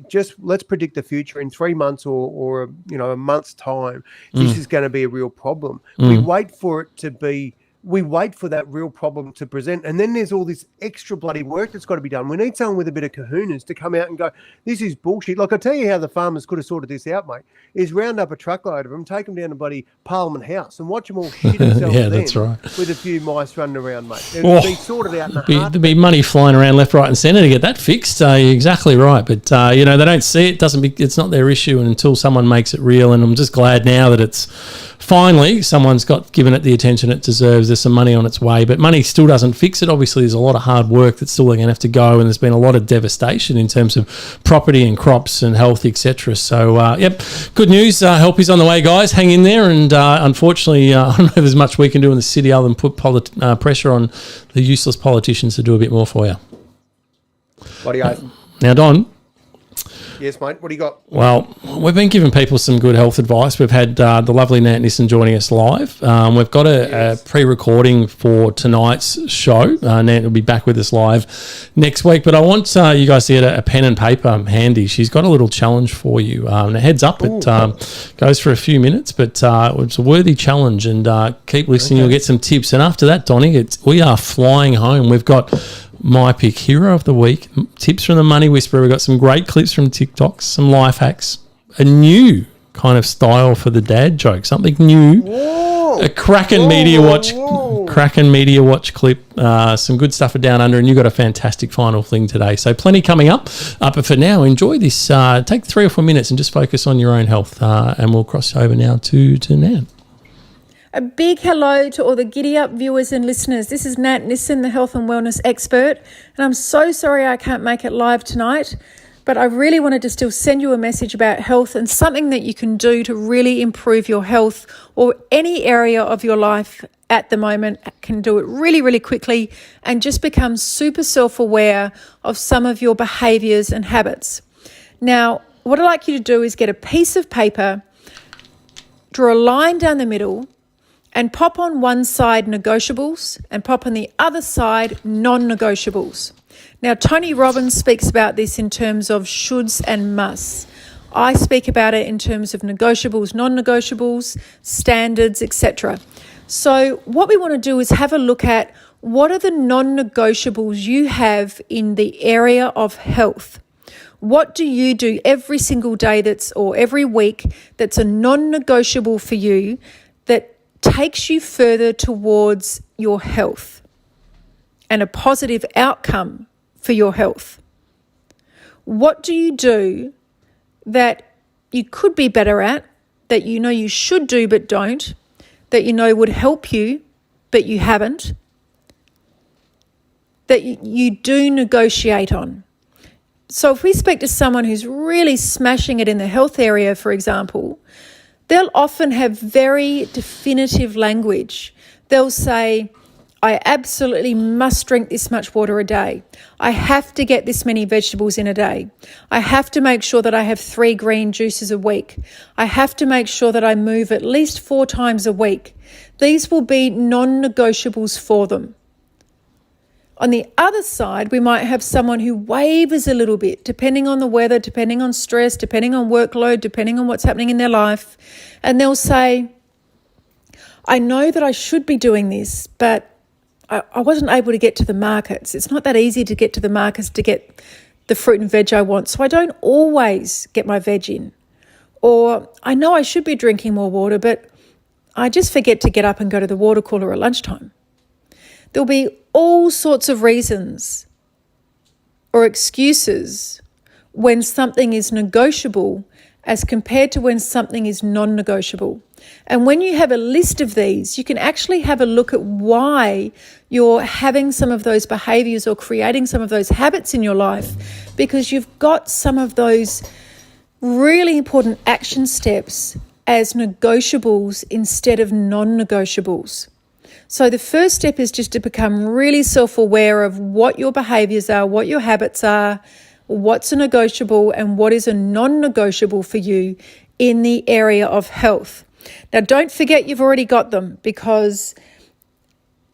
just let's predict the future in 3 months or a month's time. This is going to be a real problem. We wait for that real problem to present, and then there's all this extra bloody work that's got to be done. We need someone with a bit of kahunas to come out and go, this is bullshit. I'll tell you how the farmers could have sorted this out, mate, is round up a truckload of them, take them down to bloody Parliament House and watch them all shit themselves that's right. with a few mice running around, mate. It'll be sorted out in a heartbeat. There'd be money flying around left, right and centre to get that fixed. You're exactly right. But, they don't see it. It's not their issue until someone makes it real. And I'm just glad now that it's finally someone's given it the attention it deserves. There's some money on its way, but money still doesn't fix it. Obviously, there's a lot of hard work that's still going to have to go, and there's been a lot of devastation in terms of property and crops and health, etc. So, good news. Help is on the way, guys. Hang in there. And unfortunately, I don't know if there's much we can do in the city other than put pressure on the useless politicians to do a bit more for you. What do you guys? Now, Don, Yes, mate. What do you got? well, we've been giving people some good health advice. We've had the lovely Nat Nissen joining us live. We've got a pre-recording for tonight's show. Nat will be back with us live next week. But I want you guys to get a pen and paper handy. She's got a little challenge for you. A heads up, it goes for a few minutes, but it's a worthy challenge. And keep listening. You'll get some tips. And after that, Donnie, we are flying home. We've got my pick hero of the week, tips from the Money Whisperer. We've got some great clips from TikToks, some life hacks, a new kind of style for the dad joke, something new, a Kraken Media Watch clip, some good stuff for Down Under, and you got a fantastic final thing today. So plenty coming up. But for now, enjoy this. Take 3 or 4 minutes and just focus on your own health. And we'll cross over now to Nan. A big hello to all the Giddy Up viewers and listeners. This is Nat Nissen, the health and wellness expert, and I'm so sorry I can't make it live tonight, but I really wanted to still send you a message about health and something that you can do to really improve your health or any area of your life at the moment. Can do it really, really quickly and just become super self-aware of some of your behaviours and habits. Now, what I'd like you to do is get a piece of paper, draw a line down the middle, and pop on one side negotiables and pop on the other side non-negotiables. Now, Tony Robbins speaks about this in terms of shoulds and musts. I speak about it in terms of negotiables, non-negotiables, standards, etc. So what we want to do is have a look at what are the non-negotiables you have in the area of health. What do you do every single day or every week that's a non-negotiable for you that takes you further towards your health and a positive outcome for your health? What do you do that you could be better at, that you know you should do but don't, that you know would help you but you haven't, that you do negotiate on? So if we speak to someone who's really smashing it in the health area, for example, they'll often have very definitive language. They'll say, I absolutely must drink this much water a day. I have to get this many vegetables in a day. I have to make sure that I have 3 green juices a week. I have to make sure that I move at least 4 times a week. These will be non-negotiables for them. On the other side, we might have someone who wavers a little bit, depending on the weather, depending on stress, depending on workload, depending on what's happening in their life. And they'll say, I know that I should be doing this, but I wasn't able to get to the markets. It's not that easy to get to the markets to get the fruit and veg I want, so I don't always get my veg in. Or I know I should be drinking more water, but I just forget to get up and go to the water cooler at lunchtime. There'll be all sorts of reasons or excuses when something is negotiable as compared to when something is non-negotiable. And when you have a list of these, you can actually have a look at why you're having some of those behaviors or creating some of those habits in your life, because you've got some of those really important action steps as negotiables instead of non-negotiables. So the first step is just to become really self-aware of what your behaviors are, what your habits are, what's a negotiable and what is a non-negotiable for you in the area of health. Now, don't forget you've already got them, because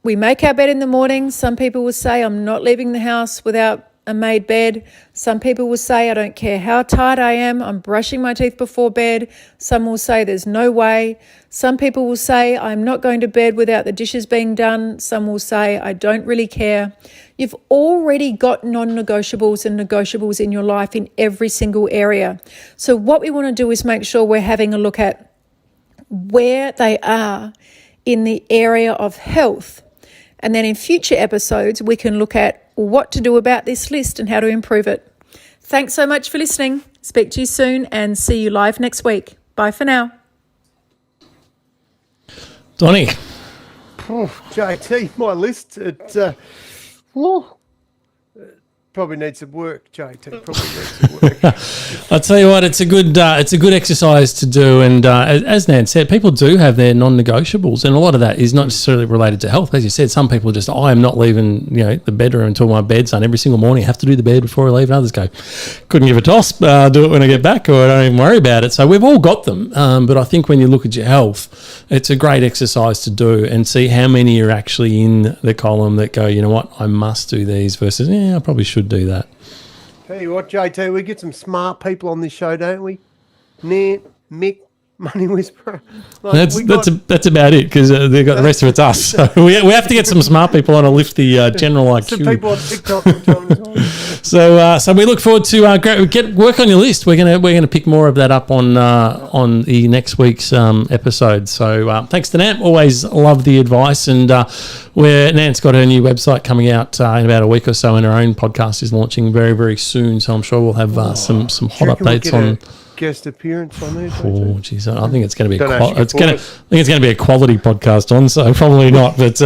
we make our bed in the morning. Some people will say, I'm not leaving the house without a made bed. Some people will say, I don't care how tired I am, I'm brushing my teeth before bed. Some will say, there's no way. Some people will say, I'm not going to bed without the dishes being done. Some will say, I don't really care. You've already got non-negotiables and negotiables in your life in every single area. So what we want to do is make sure we're having a look at where they are in the area of health. And then in future episodes, we can look at what to do about this list and how to improve it. Thanks so much for listening. Speak to you soon and see you live next week. Bye for now. Donnie. JT, my list. Probably needs some work, JT. Probably needs some work. I'll tell you what, it's a good exercise to do, and as Nan said, people do have their non-negotiables, and a lot of that is not necessarily related to health. As you said, some people just, I am not leaving the bedroom until my bed's done every single morning. I have to do the bed before I leave, and others go, couldn't give a toss, do it when I get back, or I don't even worry about it. So we've all got them, but I think when you look at your health, it's a great exercise to do and see how many are actually in the column that go, you know what, I must do these versus, I probably should do that. Tell you what, JT, we get some smart people on this show, don't we? Nant, Mick, Money Whisperer. That's about it, because they've got the rest of it's us. So we have to get some smart people on to lift the general IQ. Some people on TikTok from time to time. So we look forward to work on your list. We're gonna pick more of that up on the next week's episode. So thanks to Nant. Always love the advice, and where Nant's got her new website coming out in about a week or so, and her own podcast is launching very, very soon. So I'm sure we'll have some hot updates on. Guest appearance on there. Oh, geez, I think it's going to be it's going to be a quality podcast on, so probably not. But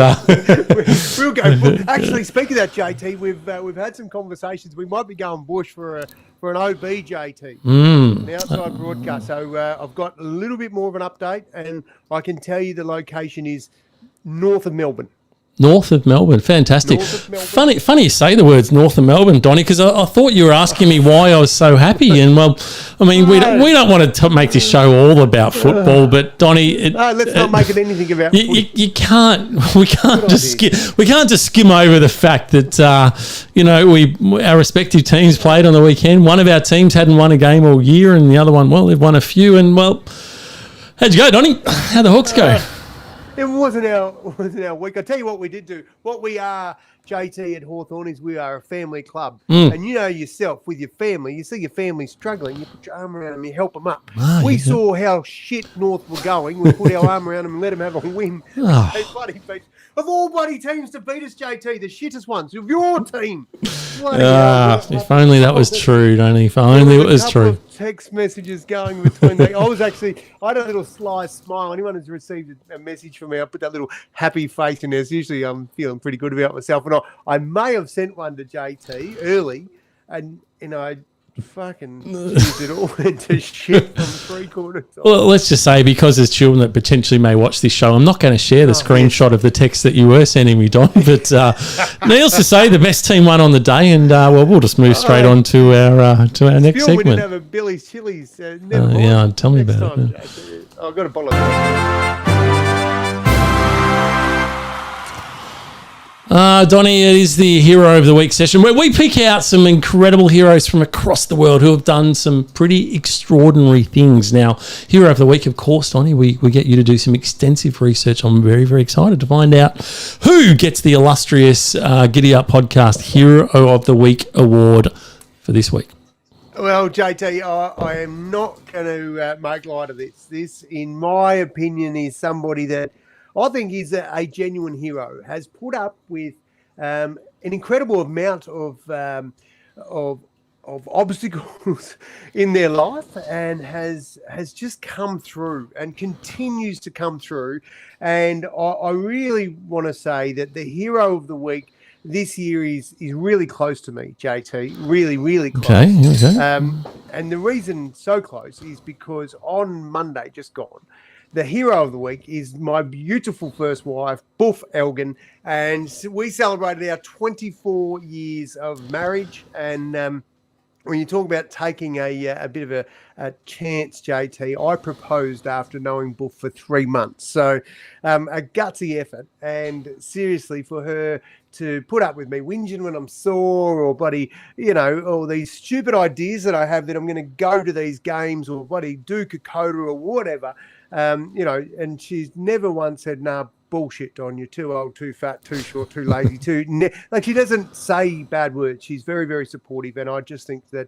we'll go. Actually, speaking of that, JT, we've had some conversations. We might be going bush for an OB, JT, an outside broadcast. So I've got a little bit more of an update, and I can tell you the location is north of Melbourne. North of Melbourne, fantastic. Funny you say the words north of Melbourne, Donnie, because I thought you were asking me why I was so happy. And well, I mean, we don't want to make this show all about football, but Donnie, let's not make it anything about. We can't just skim over the fact that our respective teams played on the weekend. One of our teams hadn't won a game all year, and the other one, well, they've won a few. And well, how'd you go, Donnie? How'd the Hawks go? It wasn't our week. I tell you what we did do. What we are, JT, at Hawthorn is we are a family club. And you know yourself, with your family, you see your family struggling, you put your arm around them, you help them up. We saw how shit North were going. We put our arm around them and let them have a win. They bloody beat. Of all bloody teams to beat us, JT, the shittest ones of your team. If only that was true, Donnie. If only it was true. Text messages going between them. I had a little sly smile. Anyone who's received a message from me, I put that little happy face in there. So usually I'm feeling pretty good about myself. And I may have sent one to JT early, and I fucking used it all into shit from 3/4. Well, let's just say, because there's children that potentially may watch this show, I'm not going to share the screenshot of the text that you were sending me, Don. But needless to say, the best team won on the day, and we'll just move straight on to our next segment. We didn't have a Billy's Chili's. Tell me about it. I've got a bottle of Donnie, it is the Hero of the Week session where we pick out some incredible heroes from across the world who have done some pretty extraordinary things. Now, Hero of the Week, of course, Donnie, we get you to do some extensive research. I'm very, very excited to find out who gets the illustrious Giddy Up Podcast Hero of the Week award for this week. Well, JT, I am not going to make light of this. This, in my opinion, is somebody that I think is a genuine hero, has put up with an incredible amount of obstacles in their life, and has just come through and continues to come through. And I really want to say that the Hero of the Week this year is really close to me, JT. Really, really close. Okay. And the reason so close is because on Monday, just gone, the Hero of the Week is my beautiful first wife, Buff Elgin, and we celebrated our 24 years of marriage. And when you talk about taking a bit of a chance, JT, I proposed after knowing Buff for 3 months. So a gutsy effort, and seriously, for her to put up with me whinging when I'm sore, or all these stupid ideas that I have that I'm going to go to these games, or do Kokoda or whatever. And she's never once said, nah, bullshit, Don, you're too old, too fat, too short, too lazy, she doesn't say bad words. She's very, very supportive. And I just think that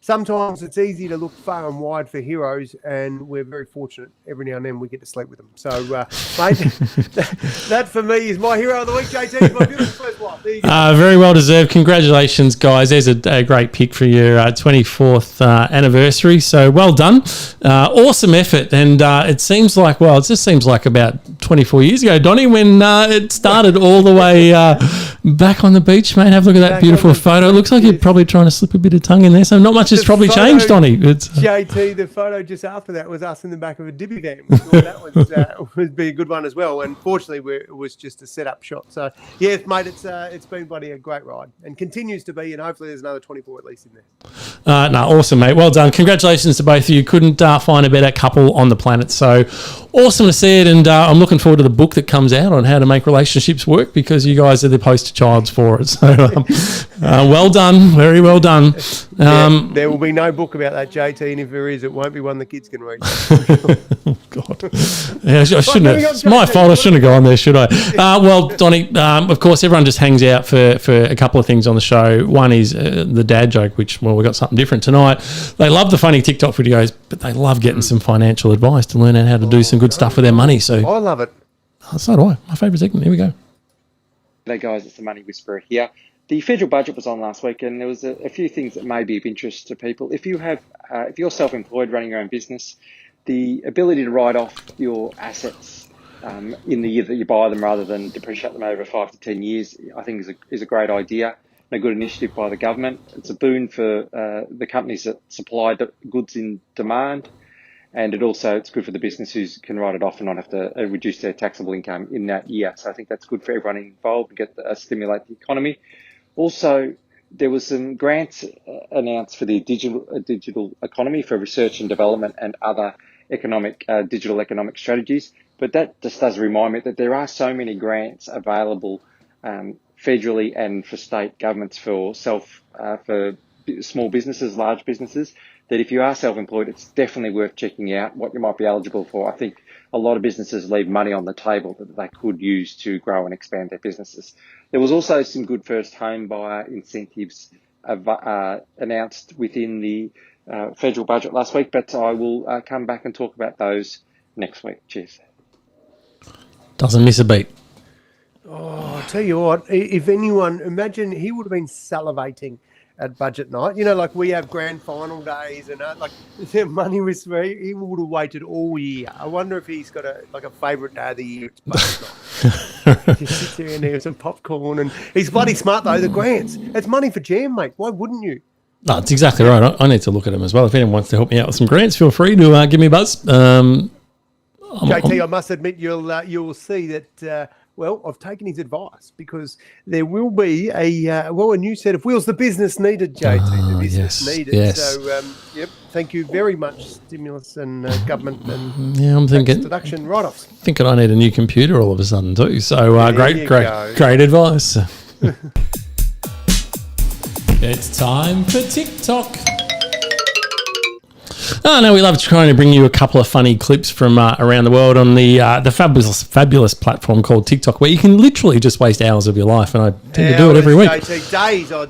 sometimes it's easy to look far and wide for heroes, and we're very fortunate every now and then we get to sleep with them. So, mate, that for me is my Hero of the Week, JT, is my beautiful first wife. Very well deserved. Congratulations, guys. There's a great pick for your 24th anniversary. So well done. Awesome effort. And it just seems like about 24 years ago, Donnie, when it started all the way back on the beach, mate. Have a look at that beautiful photo. It looks like you're probably trying to slip a bit of tongue in there. So not much has probably changed, Donnie. JT, the photo just after that was us in the back of a divvy van. We thought that would be a good one as well. And fortunately, it was just a set-up shot. So, yeah, mate, it's been bloody a great ride and continues to be. And hopefully there's another 24 at least in there. Awesome, mate. Well done. Congratulations to both of you. Couldn't find a better couple on the planet. So awesome to see it. And I'm looking forward to the book that comes out on how to make relationships work, because you guys are the poster childs for it. So well done. Very well done. There will be no book about that, JT, and if there is, it won't be one the kids can read. Oh, God. Yeah, I shouldn't have. It's my fault. I shouldn't have gone there, should I? Well, Donnie, of course, everyone just hangs out for a couple of things on the show. One is the dad joke, which, well, we got something different tonight. They love the funny TikTok videos, but they love getting some financial advice to learn how to do some good stuff with their money. So I love it. So do I. My favourite segment. Here we go. Hey guys, it's the Money Whisperer here. The federal budget was on last week, and there was a few things that may be of interest to people. If you're self-employed running your own business, the ability to write off your assets in the year that you buy them rather than depreciate them over 5 to 10 years, I think is a great idea and a good initiative by the government. It's a boon for the companies that supply goods in demand. And it's good for the business who can write it off and not have to reduce their taxable income in that year. So I think that's good for everyone involved and stimulate the economy. Also, there was some grants announced for the digital economy for research and development and other digital economic strategies. But that just does remind me that there are so many grants available federally and for state governments for small businesses, large businesses, that if you are self-employed, it's definitely worth checking out what you might be eligible for. I think a lot of businesses leave money on the table that they could use to grow and expand their businesses. There was also some good first home buyer incentives announced within the federal budget last week, but I will come back and talk about those next week. Cheers. Doesn't miss a beat. Oh, I'll tell you what, if anyone, imagine he would have been salivating at budget night. You know, like we have grand final days and like their money was he would have waited all year. I wonder if he's got a favourite day of the year. It's budget night. He sits there and there's some popcorn and he's bloody smart though, the grants. It's money for jam, mate. Why wouldn't you? No, that's exactly right. I need to look at them as well. If anyone wants to help me out with some grants, feel free to give me a buzz. JT, I must admit you'll see that I've taken his advice because there will be a new set of wheels the business needed, JT. The business needed. Yes. So, thank you very much, stimulus and government and I'm thinking deduction write-offs. Thinking I need a new computer all of a sudden too. So great advice. It's time for TikTok. Oh, no, we love trying to bring you a couple of funny clips from around the world on the fabulous platform called TikTok, where you can literally just waste hours of your life, and I tend to do it every week. I'd say days on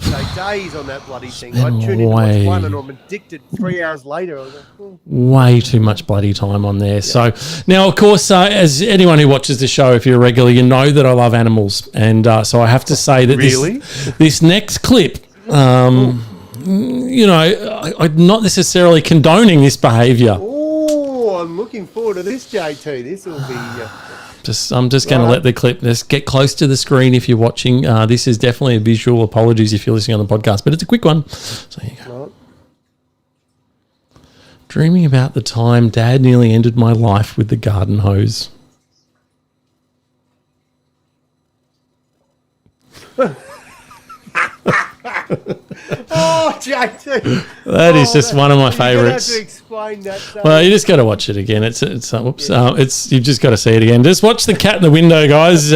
that bloody thing. I'd tune in to watch one and I'm addicted 3 hours later. I was like, way too much bloody time on there. Yeah. So now, of course, as anyone who watches the show, if you're a regular, you know that I love animals, and so I have to say that this next clip, I'm not necessarily condoning this behaviour. Oh, I'm looking forward to this, JT. This will be... I'm just going to let the clip just get close to the screen if you're watching. This is definitely a visual. Apologies if you're listening on the podcast, but it's a quick one. So here you go. Right. Dreaming about the time Dad nearly ended my life with the garden hose. Oh, JT. That is just one of my favourites. You have to explain that. Well, you just got to watch it again. You've just got to see it again. Just watch the cat in the window, guys.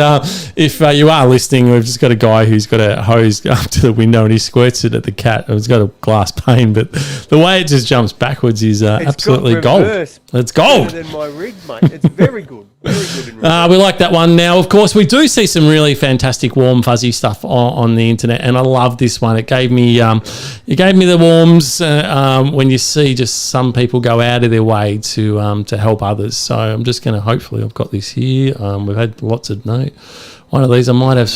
If you are listening, we've just got a guy who's got a hose up to the window and he squirts it at the cat. It's got a glass pane, but the way it just jumps backwards is absolutely gold. It's gold. Better than my rig, mate. It's very good. We like that one. Now, of course, we do see some really fantastic warm fuzzy stuff on the internet, and I love this one. It gave me the warms when you see just some people go out of their way to help others. So I'm just going to, hopefully, I've got this here. We've had lots of one of these I might have,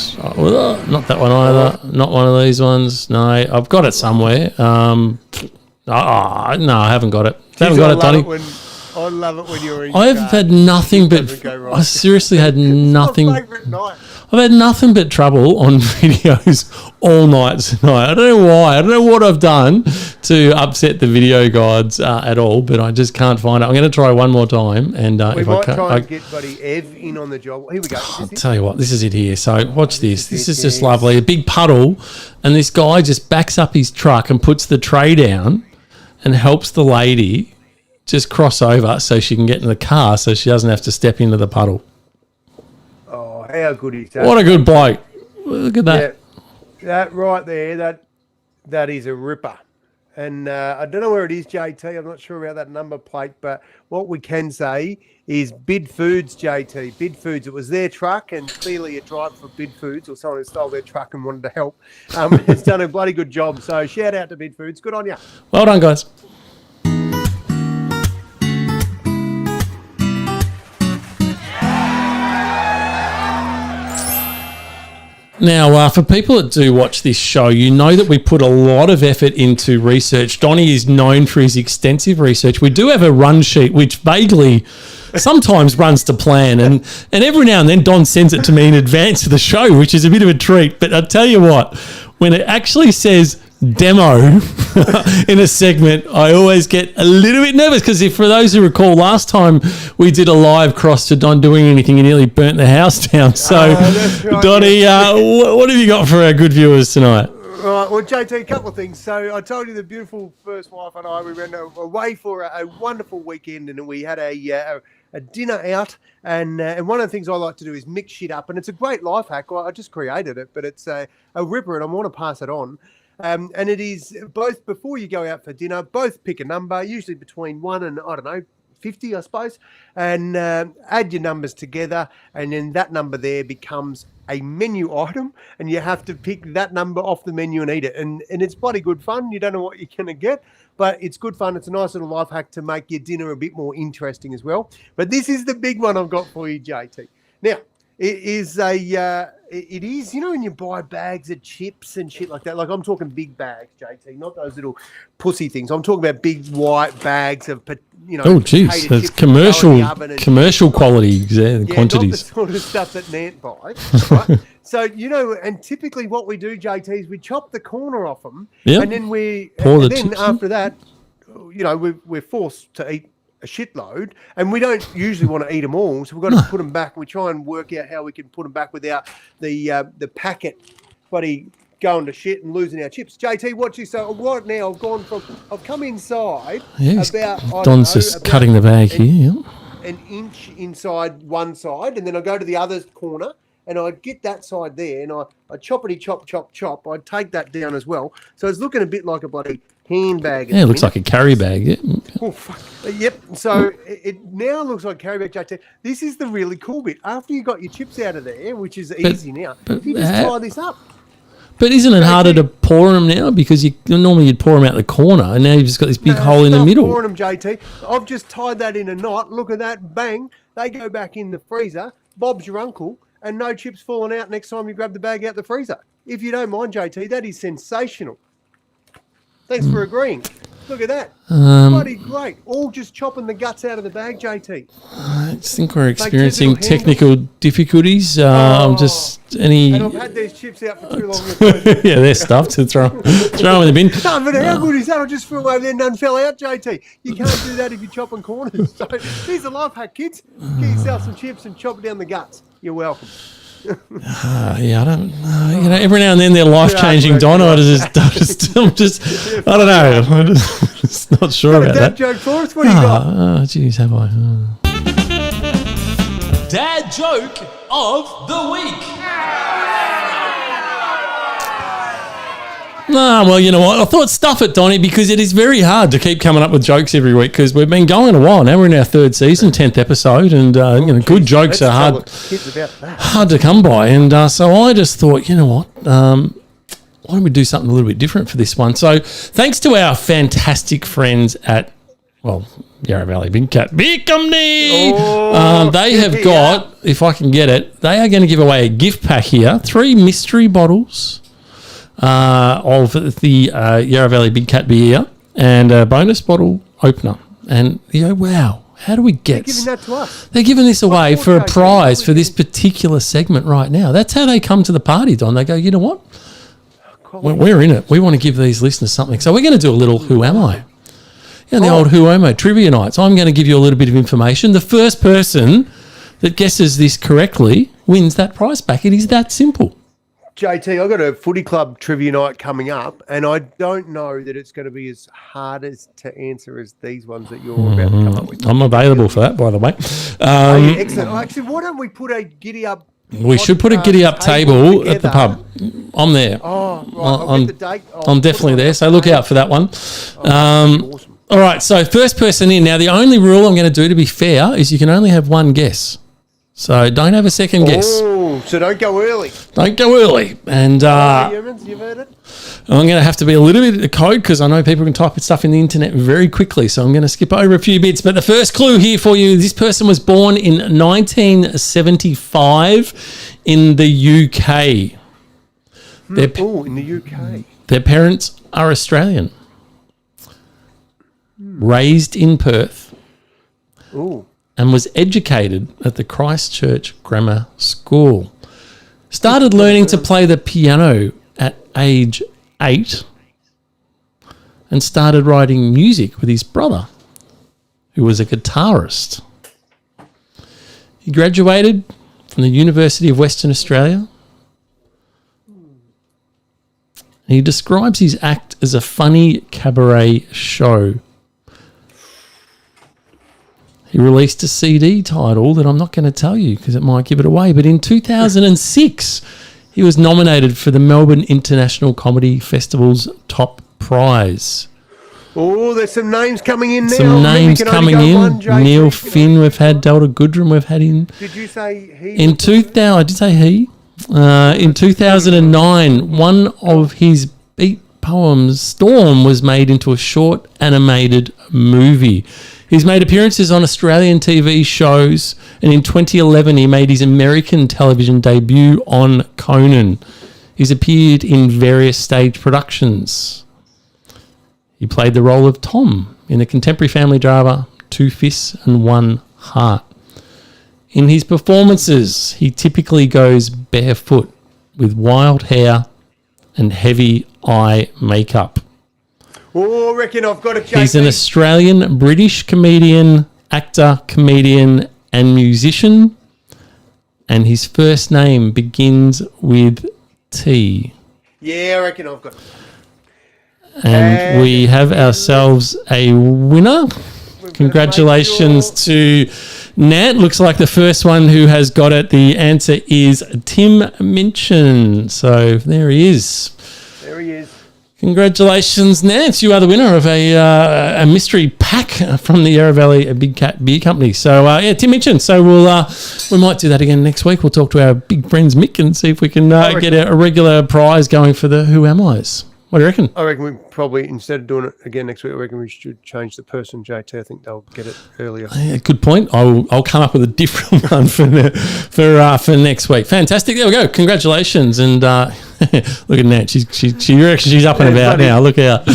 not that one either, not one of these ones. No, I've got it somewhere. No, I haven't got it. Haven't got it, Donny. I love it when you're in. I've had nothing but. I seriously had nothing. My favourite night. I've had nothing but trouble on videos all night tonight. I don't know why. I don't know what I've done to upset the video gods at all, but I just can't find it. I'm going to try one more time, and we if might I can't, try and get buddy Ev in on the job. Here we go. I'll tell you what. This is it here. So watch this. This is just lovely. A big puddle, and this guy just backs up his truck and puts the tray down, and helps the lady just cross over so she can get in the car, so she doesn't have to step into the puddle. Oh, how good is that? What a good bloke. Look at that. Yeah, that right there, that is a ripper. And I don't know where it is, JT. I'm not sure about that number plate, but what we can say is Bid Foods, JT. Bid Foods. It was their truck, and clearly a driver for Bid Foods, or someone who stole their truck and wanted to help. It's done a bloody good job. So shout out to Bid Foods. Good on you. Well done, guys. Now, for people that do watch this show, you know that we put a lot of effort into research. Donnie is known for his extensive research. We do have a run sheet, which vaguely sometimes runs to plan, and every now and then Don sends it to me in advance of the show, which is a bit of a treat. But I'll tell you what, when it actually says demo in a segment, I always get a little bit nervous, because if for those who recall, last time we did a live cross to Don doing anything, he nearly burnt the house down. So, right, Donnie, what have you got for our good viewers tonight? Right, well, JT, a couple of things. So I told you the beautiful first wife and I, we went away for a wonderful weekend, and we had a dinner out, and one of the things I like to do is mix shit up, and it's a great life hack. Well, I just created it, but it's a ripper, and I want to pass it on. And it is both, before you go out for dinner, both pick a number, usually between 1 and, 50, I suppose, and add your numbers together, and then that number there becomes a menu item, and you have to pick that number off the menu and eat it. And it's bloody good fun. You don't know what you're going to get, but it's good fun. It's a nice little life hack to make your dinner a bit more interesting as well. But this is the big one I've got for you, JT. Now, it is, you know, when you buy bags of chips and shit like that, like I'm talking big bags, JT, not those little pussy things. I'm talking about big white bags of, oh, geez, that's commercial quality quantities. Not the sort of stuff that Nant buys, right? So, and typically what we do, JT, is we chop the corner off them, and then after that, we're forced to eat a shitload, and we don't usually want to eat them all, so we've got to put them back. We try and work out how we can put them back without the packet going to shit and losing our chips. JT, watch this. So right now I've come inside Don's just cutting the bag here. An inch inside one side, and then I go to the other corner, and I get that side there, and I choppity chop. I take that down as well. So it's looking a bit like a bloody handbag. Yeah, it looks like a carry bag. Yeah. Oh, fuck. Yep. So it now looks like carry bag, JT. This is the really cool bit. After you got your chips out of there, which is easy now, if you just tie this up. But isn't it harder to pour them now? Because normally you'd pour them out the corner, and now you've just got this big hole in the middle. Pouring them, JT. I've just tied that in a knot. Look at that. Bang. They go back in the freezer. Bob's your uncle. And no chips falling out next time you grab the bag out the freezer. If you don't mind, JT, that is sensational. Thanks for agreeing. Look at that. Bloody great. All just chopping the guts out of the bag, JT. I think we're experiencing technical difficulties. And I've had these chips out for too long. Yeah, they're stuffed to throw them in the bin. No, but how good is that? I just threw them over there and none fell out, JT. You can't do that if you're chopping corners. So here's a life hack, kids. Get yourself some chips and chop down the guts. You're welcome. I don't know. Every now and then they're life-changing, Don. I'm just I don't know. I'm just not sure about that. Dad joke for us? What do you got? Oh, geez, have I? Dad joke of the week. No, well, you know what? I thought stuff it, Donnie, because it is very hard to keep coming up with jokes every week because we've been going a while. Now we're in our third season, 10th episode, and good jokes are hard to come by. And so I just thought, you know what? Why don't we do something a little bit different for this one? So thanks to our fantastic friends at, Yarra Valley Big Cat Beer Company. They have got, if I can get it, they are going to give away a gift pack here, 3 mystery bottles of the Yarra Valley Big Cat beer and a bonus bottle opener. And you go, wow, how do we get... They're giving that to us. They're giving this away for a prize for this particular segment right now. That's how they come to the party, Don. They go, you know what? We're in it. We want to give these listeners something. So we're going to do a little Who Am I? The old Who Am I trivia night. So I'm going to give you a little bit of information. The first person that guesses this correctly wins that prize back. It is that simple. JT, I've got a footy club trivia night coming up, and I don't know that it's going to be as hard to answer as these ones that you're about to come up with. I'm available for that, by the way. Excellent. Actually, why don't we put a giddy up? We should put a giddy up table at the pub. I'm there. Oh, right. I'll get the date. I'm definitely there, so look out for that one. Awesome. All right, so first person in. Now, the only rule I'm going to do to be fair is you can only have one guess. So don't have a second guess. Oh, so don't go early. Don't go early. And humans, you've heard it? I'm going to have to be a little bit of the code because I know people can type stuff in the internet very quickly. So I'm going to skip over a few bits. But the first clue here for you, this person was born in 1975 in the UK. In the UK. Their parents are Australian. Raised in Perth. Ooh. And was educated at the Christchurch Grammar School. Started learning to play the piano at age 8 and started writing music with his brother, who was a guitarist. He graduated from the University of Western Australia. And he describes his act as a funny cabaret show. He released a CD title that I'm not going to tell you because it might give it away. But in 2006, he was nominated for the Melbourne International Comedy Festival's top prize. Oh, there's some names coming in now. Some names coming in. Neil Finn, we've had. Delta Goodrum, we've had in. Did you say he? I did say he. In 2009, one of his beat poems, Storm, was made into a short animated movie. He's made appearances on Australian TV shows, and in 2011 he made his American television debut on Conan. He's appeared in various stage productions. He played the role of Tom in the contemporary family drama Two Fists and One Heart. In his performances, he typically goes barefoot with wild hair and heavy eye makeup. Oh, I reckon I've got a JT. He's an Australian British comedian, actor, comedian, and musician. And his first name begins with T. Yeah, I reckon I've got it. And we have ourselves a winner. Congratulations to Nat. Looks like the first one who has got it. The answer is Tim Minchin. So there he is. There he is. Congratulations, Nance. You are the winner of a mystery pack from the Yarra Valley Big Cat Beer Company. So, Tim Minchin. So we might do that again next week. We'll talk to our big friends Mick and see if we can get a regular prize going for the Who Am I's. What do you reckon? I reckon we probably, instead of doing it again next week, I reckon we should change the person, JT. I think they'll get it earlier. Yeah, good point. I'll come up with a different one for next week. Fantastic. There we go. Congratulations. And look at Nat. She reckons she's up and about now. Look out.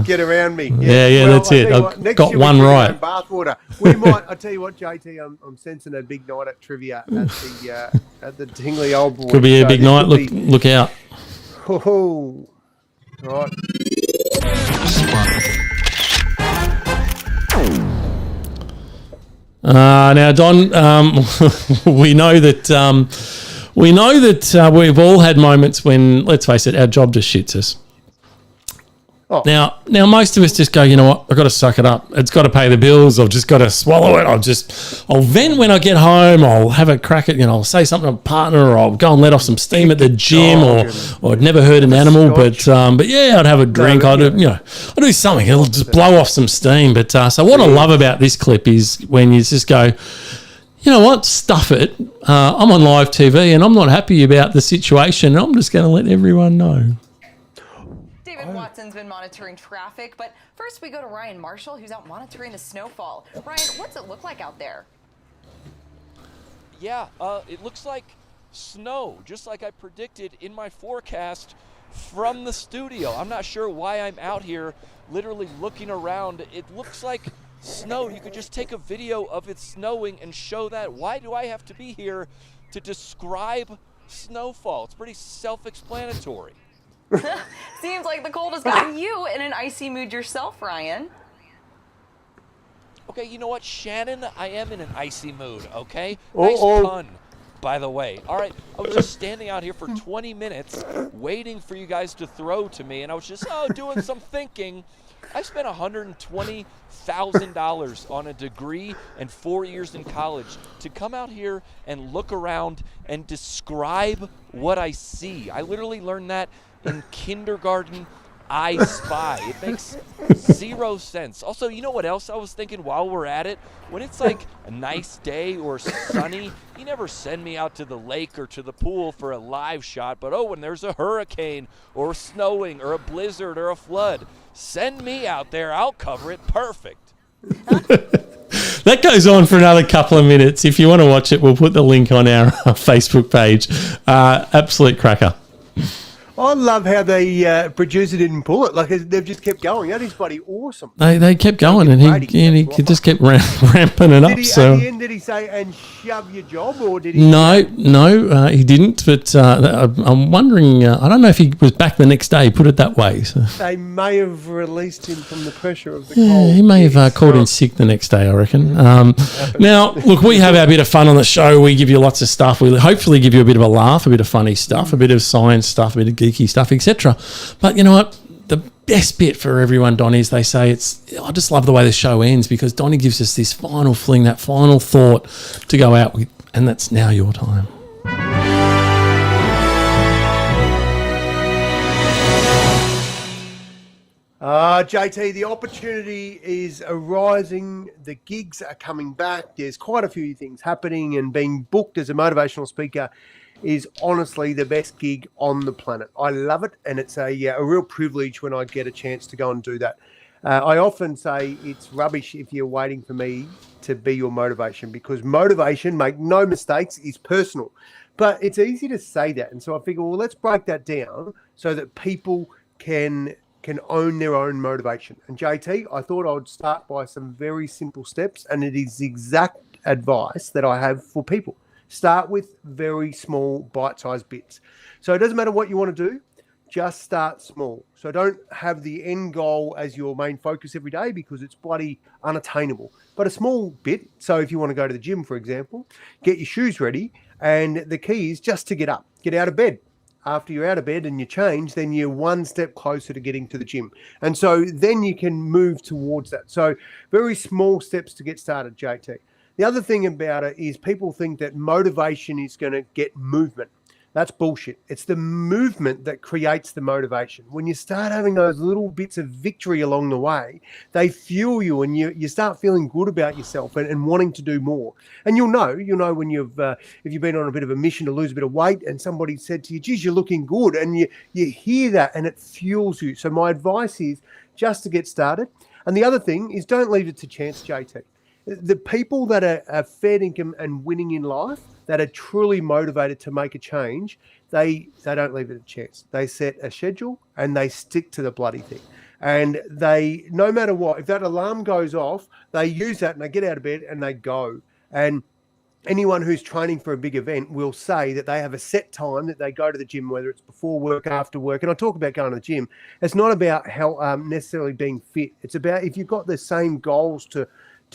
Get around me. Yeah, that's it. I've got one right. Bathwater. We might. I tell you what, JT. I'm sensing a big night at trivia at the Tingley Old Boy. Could be a big night. Look out. Oh. Right. Now, Don, we know that we've all had moments when, let's face it, our job just shits us. Now, most of us just go, you know what? I've got to suck it up. It's got to pay the bills. I've just got to swallow it. I'll vent when I get home. I'll have a crack at, I'll say something to a partner, or I'll go and let off some steam at the gym, or I'd never hurt an animal, but yeah, I'd have a drink. I'll do something. It'll just blow off some steam. But so what I love about this clip is when you just go, you know what? Stuff it. I'm on live TV and I'm not happy about the situation. I'm just going to let everyone know. Watson's been monitoring traffic, but first we go to Ryan Marshall, who's out monitoring the snowfall. Ryan, what's it look like out there? Yeah, it looks like snow, just like I predicted in my forecast from the studio. I'm not sure why I'm out here literally looking around. It looks like snow. You could just take a video of it snowing and show that. Why do I have to be here to describe snowfall? It's pretty self-explanatory. Seems like the cold has gotten you in an icy mood yourself, Ryan. Okay, you know what, Shannon? I am in an icy mood, okay? Nice pun, by the way. All right, I was just standing out here for 20 minutes waiting for you guys to throw to me, and I was just, doing some thinking. I spent $120,000 on a degree and 4 years in college to come out here and look around and describe what I see. I literally learned that in kindergarten. I Spy. It makes zero sense. Also, you know what else I was thinking while we're at it? When it's like a nice day or sunny, you never send me out to the lake or to the pool for a live shot, but when there's a hurricane or snowing or a blizzard or a flood, send me out there. I'll cover it perfect. That goes on for another couple of minutes. If you want to watch it, we'll put the link on our Facebook page. Absolute cracker. I love how the producer didn't pull it. Like, they've just kept going. That is bloody awesome. They kept going, and he just kept ramping it up. At the end, did he say, and shove your job, or did he? No, he didn't. But I'm wondering, I don't know if he was back the next day, put it that way. So. They may have released him from the pressure of the cold. Yeah, he may have called in sick the next day, I reckon. Now, look, we have our bit of fun on the show. We give you lots of stuff. We hopefully give you a bit of a laugh, a bit of funny stuff, a bit of science stuff, a bit of geeky stuff, etc. But you know what? The best bit for everyone, Donnie, is they say I just love the way the show ends, because Donnie gives us this final fling, that final thought to go out with, and that's now your time. JT, the opportunity is arising. The gigs are coming back. There's quite a few things happening, and being booked as a motivational speaker is honestly the best gig on the planet. I love it, and it's a real privilege when I get a chance to go and do that. I often say it's rubbish if you're waiting for me to be your motivation, because motivation, make no mistakes, is personal. But it's easy to say that, and so I figure, well, let's break that down so that people can own their own motivation. And JT, I thought I would start by some very simple steps, and it is exact advice that I have for people. Start with very small bite-sized bits. So it doesn't matter what you want to do, just start small. So don't have the end goal as your main focus every day, because it's bloody unattainable. But a small bit, so if you want to go to the gym, for example, get your shoes ready, and the key is just to get up, get out of bed. After you're out of bed and you change, then you're one step closer to getting to the gym. And so then you can move towards that. So very small steps to get started, JT. The other thing about it is people think that motivation is going to get movement. That's bullshit. It's the movement that creates the motivation. When you start having those little bits of victory along the way, they fuel you, and you start feeling good about yourself and wanting to do more. And you'll know when if you've been on a bit of a mission to lose a bit of weight and somebody said to you, geez, you're looking good, and you hear that and it fuels you. So my advice is just to get started. And the other thing is, don't leave it to chance, JT. The people that are fair income and winning in life, that are truly motivated to make a change, they don't leave it a chance. They set a schedule and they stick to the bloody thing. And they, no matter what, if that alarm goes off, they use that and they get out of bed and they go. And anyone who's training for a big event will say that they have a set time that they go to the gym, whether it's before work, after work. And I talk about going to the gym. It's not about how necessarily being fit. It's about if you've got the same goals to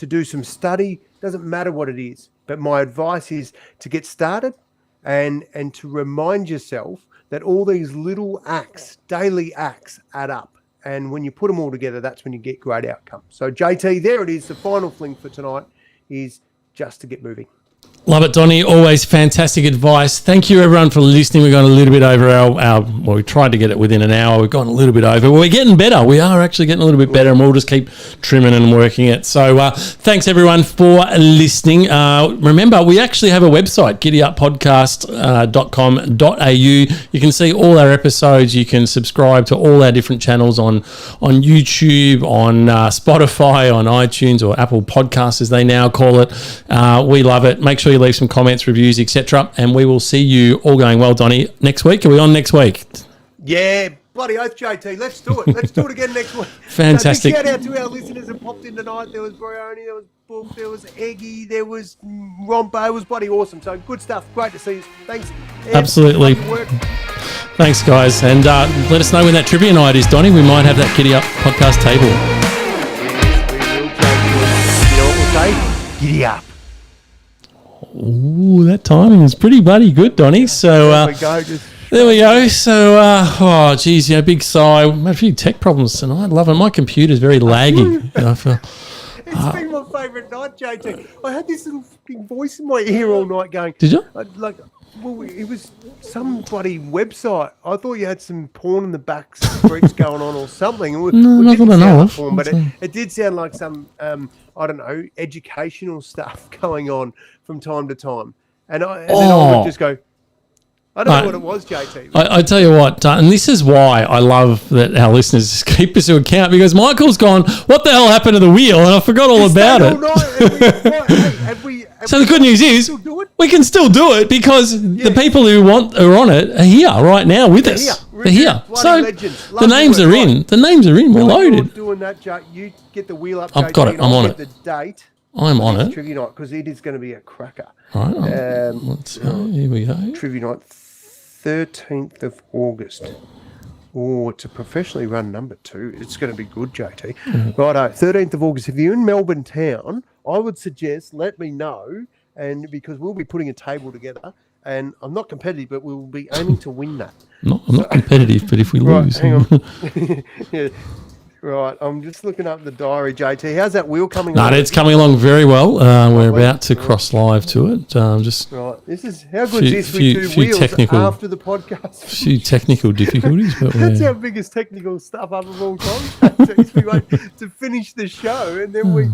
do some study, doesn't matter what it is. But my advice is to get started and to remind yourself that all these little acts, daily acts, add up. And when you put them all together, that's when you get great outcomes. So, JT, there it is. The final fling for tonight is just to get moving. Love it, Donnie. Always fantastic advice. Thank you, everyone, for listening. We've gone a little bit over our well, we tried to get it within an hour. We've gone a little bit over. We're getting better. We are actually getting a little bit better, and we'll just keep trimming and working it. So thanks, everyone, for listening. Remember, we actually have a website, giddyyuppodcast.com.au. You can see all our episodes. You can subscribe to all our different channels on YouTube, on Spotify, on iTunes, or Apple Podcasts, as they now call it. We love it. Make sure you leave some comments, reviews, etc. And we will see you, all going well, Donnie, next week. Are we on next week? Yeah, bloody oath, JT. Let's do it. Let's do it again next week. Fantastic. So big shout out to our listeners that popped in tonight. There was Brioni, there was Book, there was Eggy, there was Rompo. It was bloody awesome. So good stuff. Great to see you. Thanks. Ed. Absolutely. Thanks, guys. And let us know when that trivia night is, Donnie. We might have that Giddy Up podcast table. Yes, we will, JT. You know what we'll say? Giddy up. Ooh, that timing is pretty bloody good, Donnie. So there we go. So, oh, geez, big sigh. We had a few tech problems tonight. Love it. My computer's very laggy. It's been my favourite night, JT. I had this little fucking voice in my ear all night going. Did you? It was some bloody website. I thought you had some porn in the back streets going on or something. No, not that I know of. Porn, but it did sound like some, I don't know, educational stuff going on from time to time. And then I would just go, I don't know what it was, JT. I tell you what, and this is why I love that our listeners keep us to account, because Michael's gone, what the hell happened to the wheel? And I forgot all about it. So the good news is we can still do it because the people who are on it are here right now with us. They're here. So the names are in. The names are in. We're loaded. Doing that, you get the wheel up. I've got it. I'm on it. The date. I'm on it. Trivia night, because it is going to be a cracker. All right. Let's see. Here we go. Trivia night, 13th of August. Oh, it's a professionally run number too. It's going to be good, JT. Righto, 13th of August. If you're in Melbourne town, I would suggest let me know, and because we'll be putting a table together, and I'm not competitive, but we'll be aiming to win that. I'm not competitive, but if we lose, hang on. Yeah. Right, I'm just looking up the diary, JT. How's that wheel coming along? No, it's coming along very well. We're about to cross live to it. Right, this is how good is this? We do wheels after the podcast. A few technical difficulties, but that's our biggest technical stuff up of all time. We wait to finish the show, and then we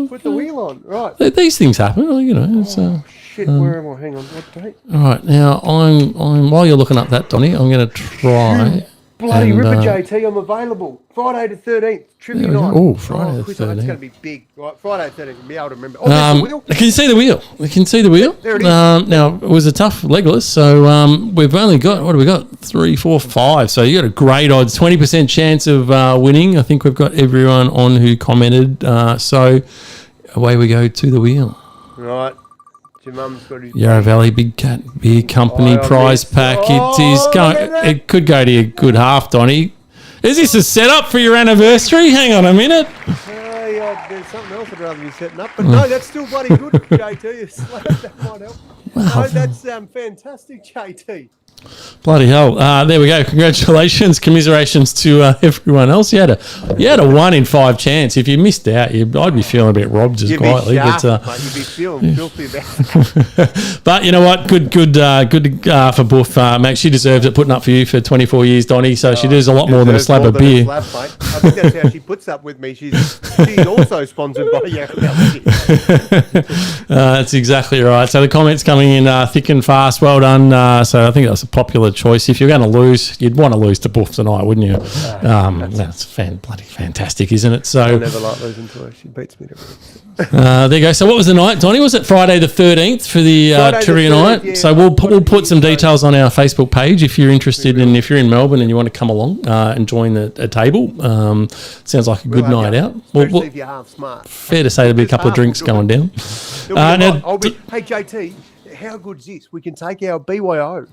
put the wheel on. Right, these things happen. It's, shit, where am I? Hang on, what date? All right, now I'm while you're looking up that, Donnie, I'm going to try. Bloody ripper, JT, I'm available. Friday the 13th, trivia night. Oh, Friday the 13th. That's going to be big. Right, Friday the 13th, be able to remember. Can you see the wheel? We can see the wheel. There it is. Now, it was a tough legless, so we've only got, what do we got? 3, 4, 5. So you got a great odds, 20% chance of winning. I think we've got everyone on who commented. So away we go to the wheel. Right. Your mum's got his Yarra Valley Big Cat Beer Company prize pack. It is going. It could go to a good half, Donnie. Is this a setup for your anniversary? Hang on a minute. There's something else I'd rather be setting up, but no, that's still bloody good, JT. That might help. Wow. No, that's fantastic, JT. Bloody hell! There we go. Congratulations, commiserations to everyone else. You had a 1 in 5 chance. If you missed out, I'd be feeling a bit robbed just quietly. You'd be feeling filthy about it. But you know what? Good for Buff, mate. She deserves it. Putting up for you for 24 years, Donnie. So she does a lot more than a slab of beer. I think that's how she puts up with me. She's also sponsored by Yarra Valley. That's exactly right. So the comments coming in thick and fast. Well done. So I think that's a popular choice. If you're going to lose, you'd want to lose to Buff tonight, wouldn't you? That's bloody fantastic, isn't it? So I never like losing to her. She beats me to it. There you go. So what was the night, Donnie? Was it Friday the 13th for the trivia night? Yeah, so we'll put some details on our Facebook page if you're interested, and if you're in Melbourne and you want to come along and join a table. Sounds like a good night out. Especially if you're half smart. Fair to say there'll be a couple of drinks going down. Hey JT, how good's this? We can take our BYO.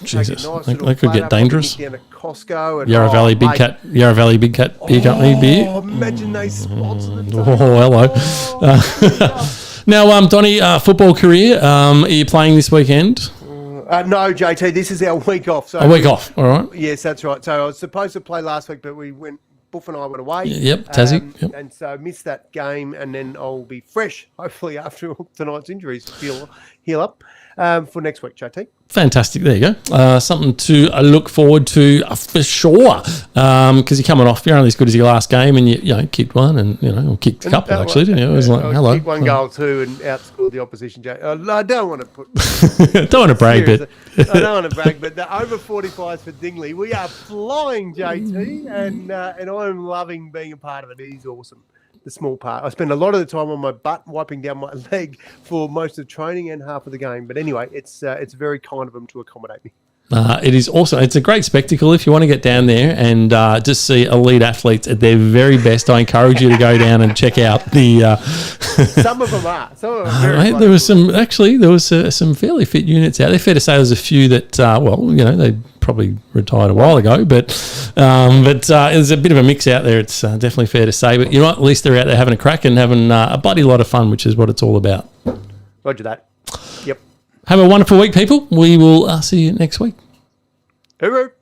Jesus! That could get dangerous. Down at Costco and Yarra Valley Big Cat Beer Company beer. Imagine they sponsor it. Hello. Now, Donnie, football career. Are you playing this weekend? No, JT, this is our week off. So A week off, all right. Yes, that's right. So I was supposed to play last week, but Buff and I went away. Yep, Tassie. Yep. And so missed that game, and then I'll be fresh, hopefully, after tonight's injuries heal up for next week, JT. Fantastic. There you go. Something to look forward to for sure. Because you're coming off, you're only as good as your last game, and you kicked one, and or kicked a couple actually, didn't you? It was like, hello. Kicked one goal too, and outscored the opposition. I don't want to put. Don't want to brag, but I don't want to brag, but the over 45s for Dingley, we are flying, JT, and I'm loving being a part of it. It is awesome. The small part. I spend a lot of the time on my butt wiping down my leg for most of the training and half of the game. But anyway, it's very kind of them to accommodate me. It is awesome. It's a great spectacle. If you want to get down there and just see elite athletes at their very best, I encourage you to go down and check out the. Some of them are. Some of them are very there was some fairly fit units out there. Fair to say, there's a few that they probably retired a while ago, but there's a bit of a mix out there. It's definitely fair to say. But you know what? At least they're out there having a crack and having a bloody lot of fun, which is what it's all about. Roger that. Yep. Have a wonderful week, people. We will see you next week. Hooroo.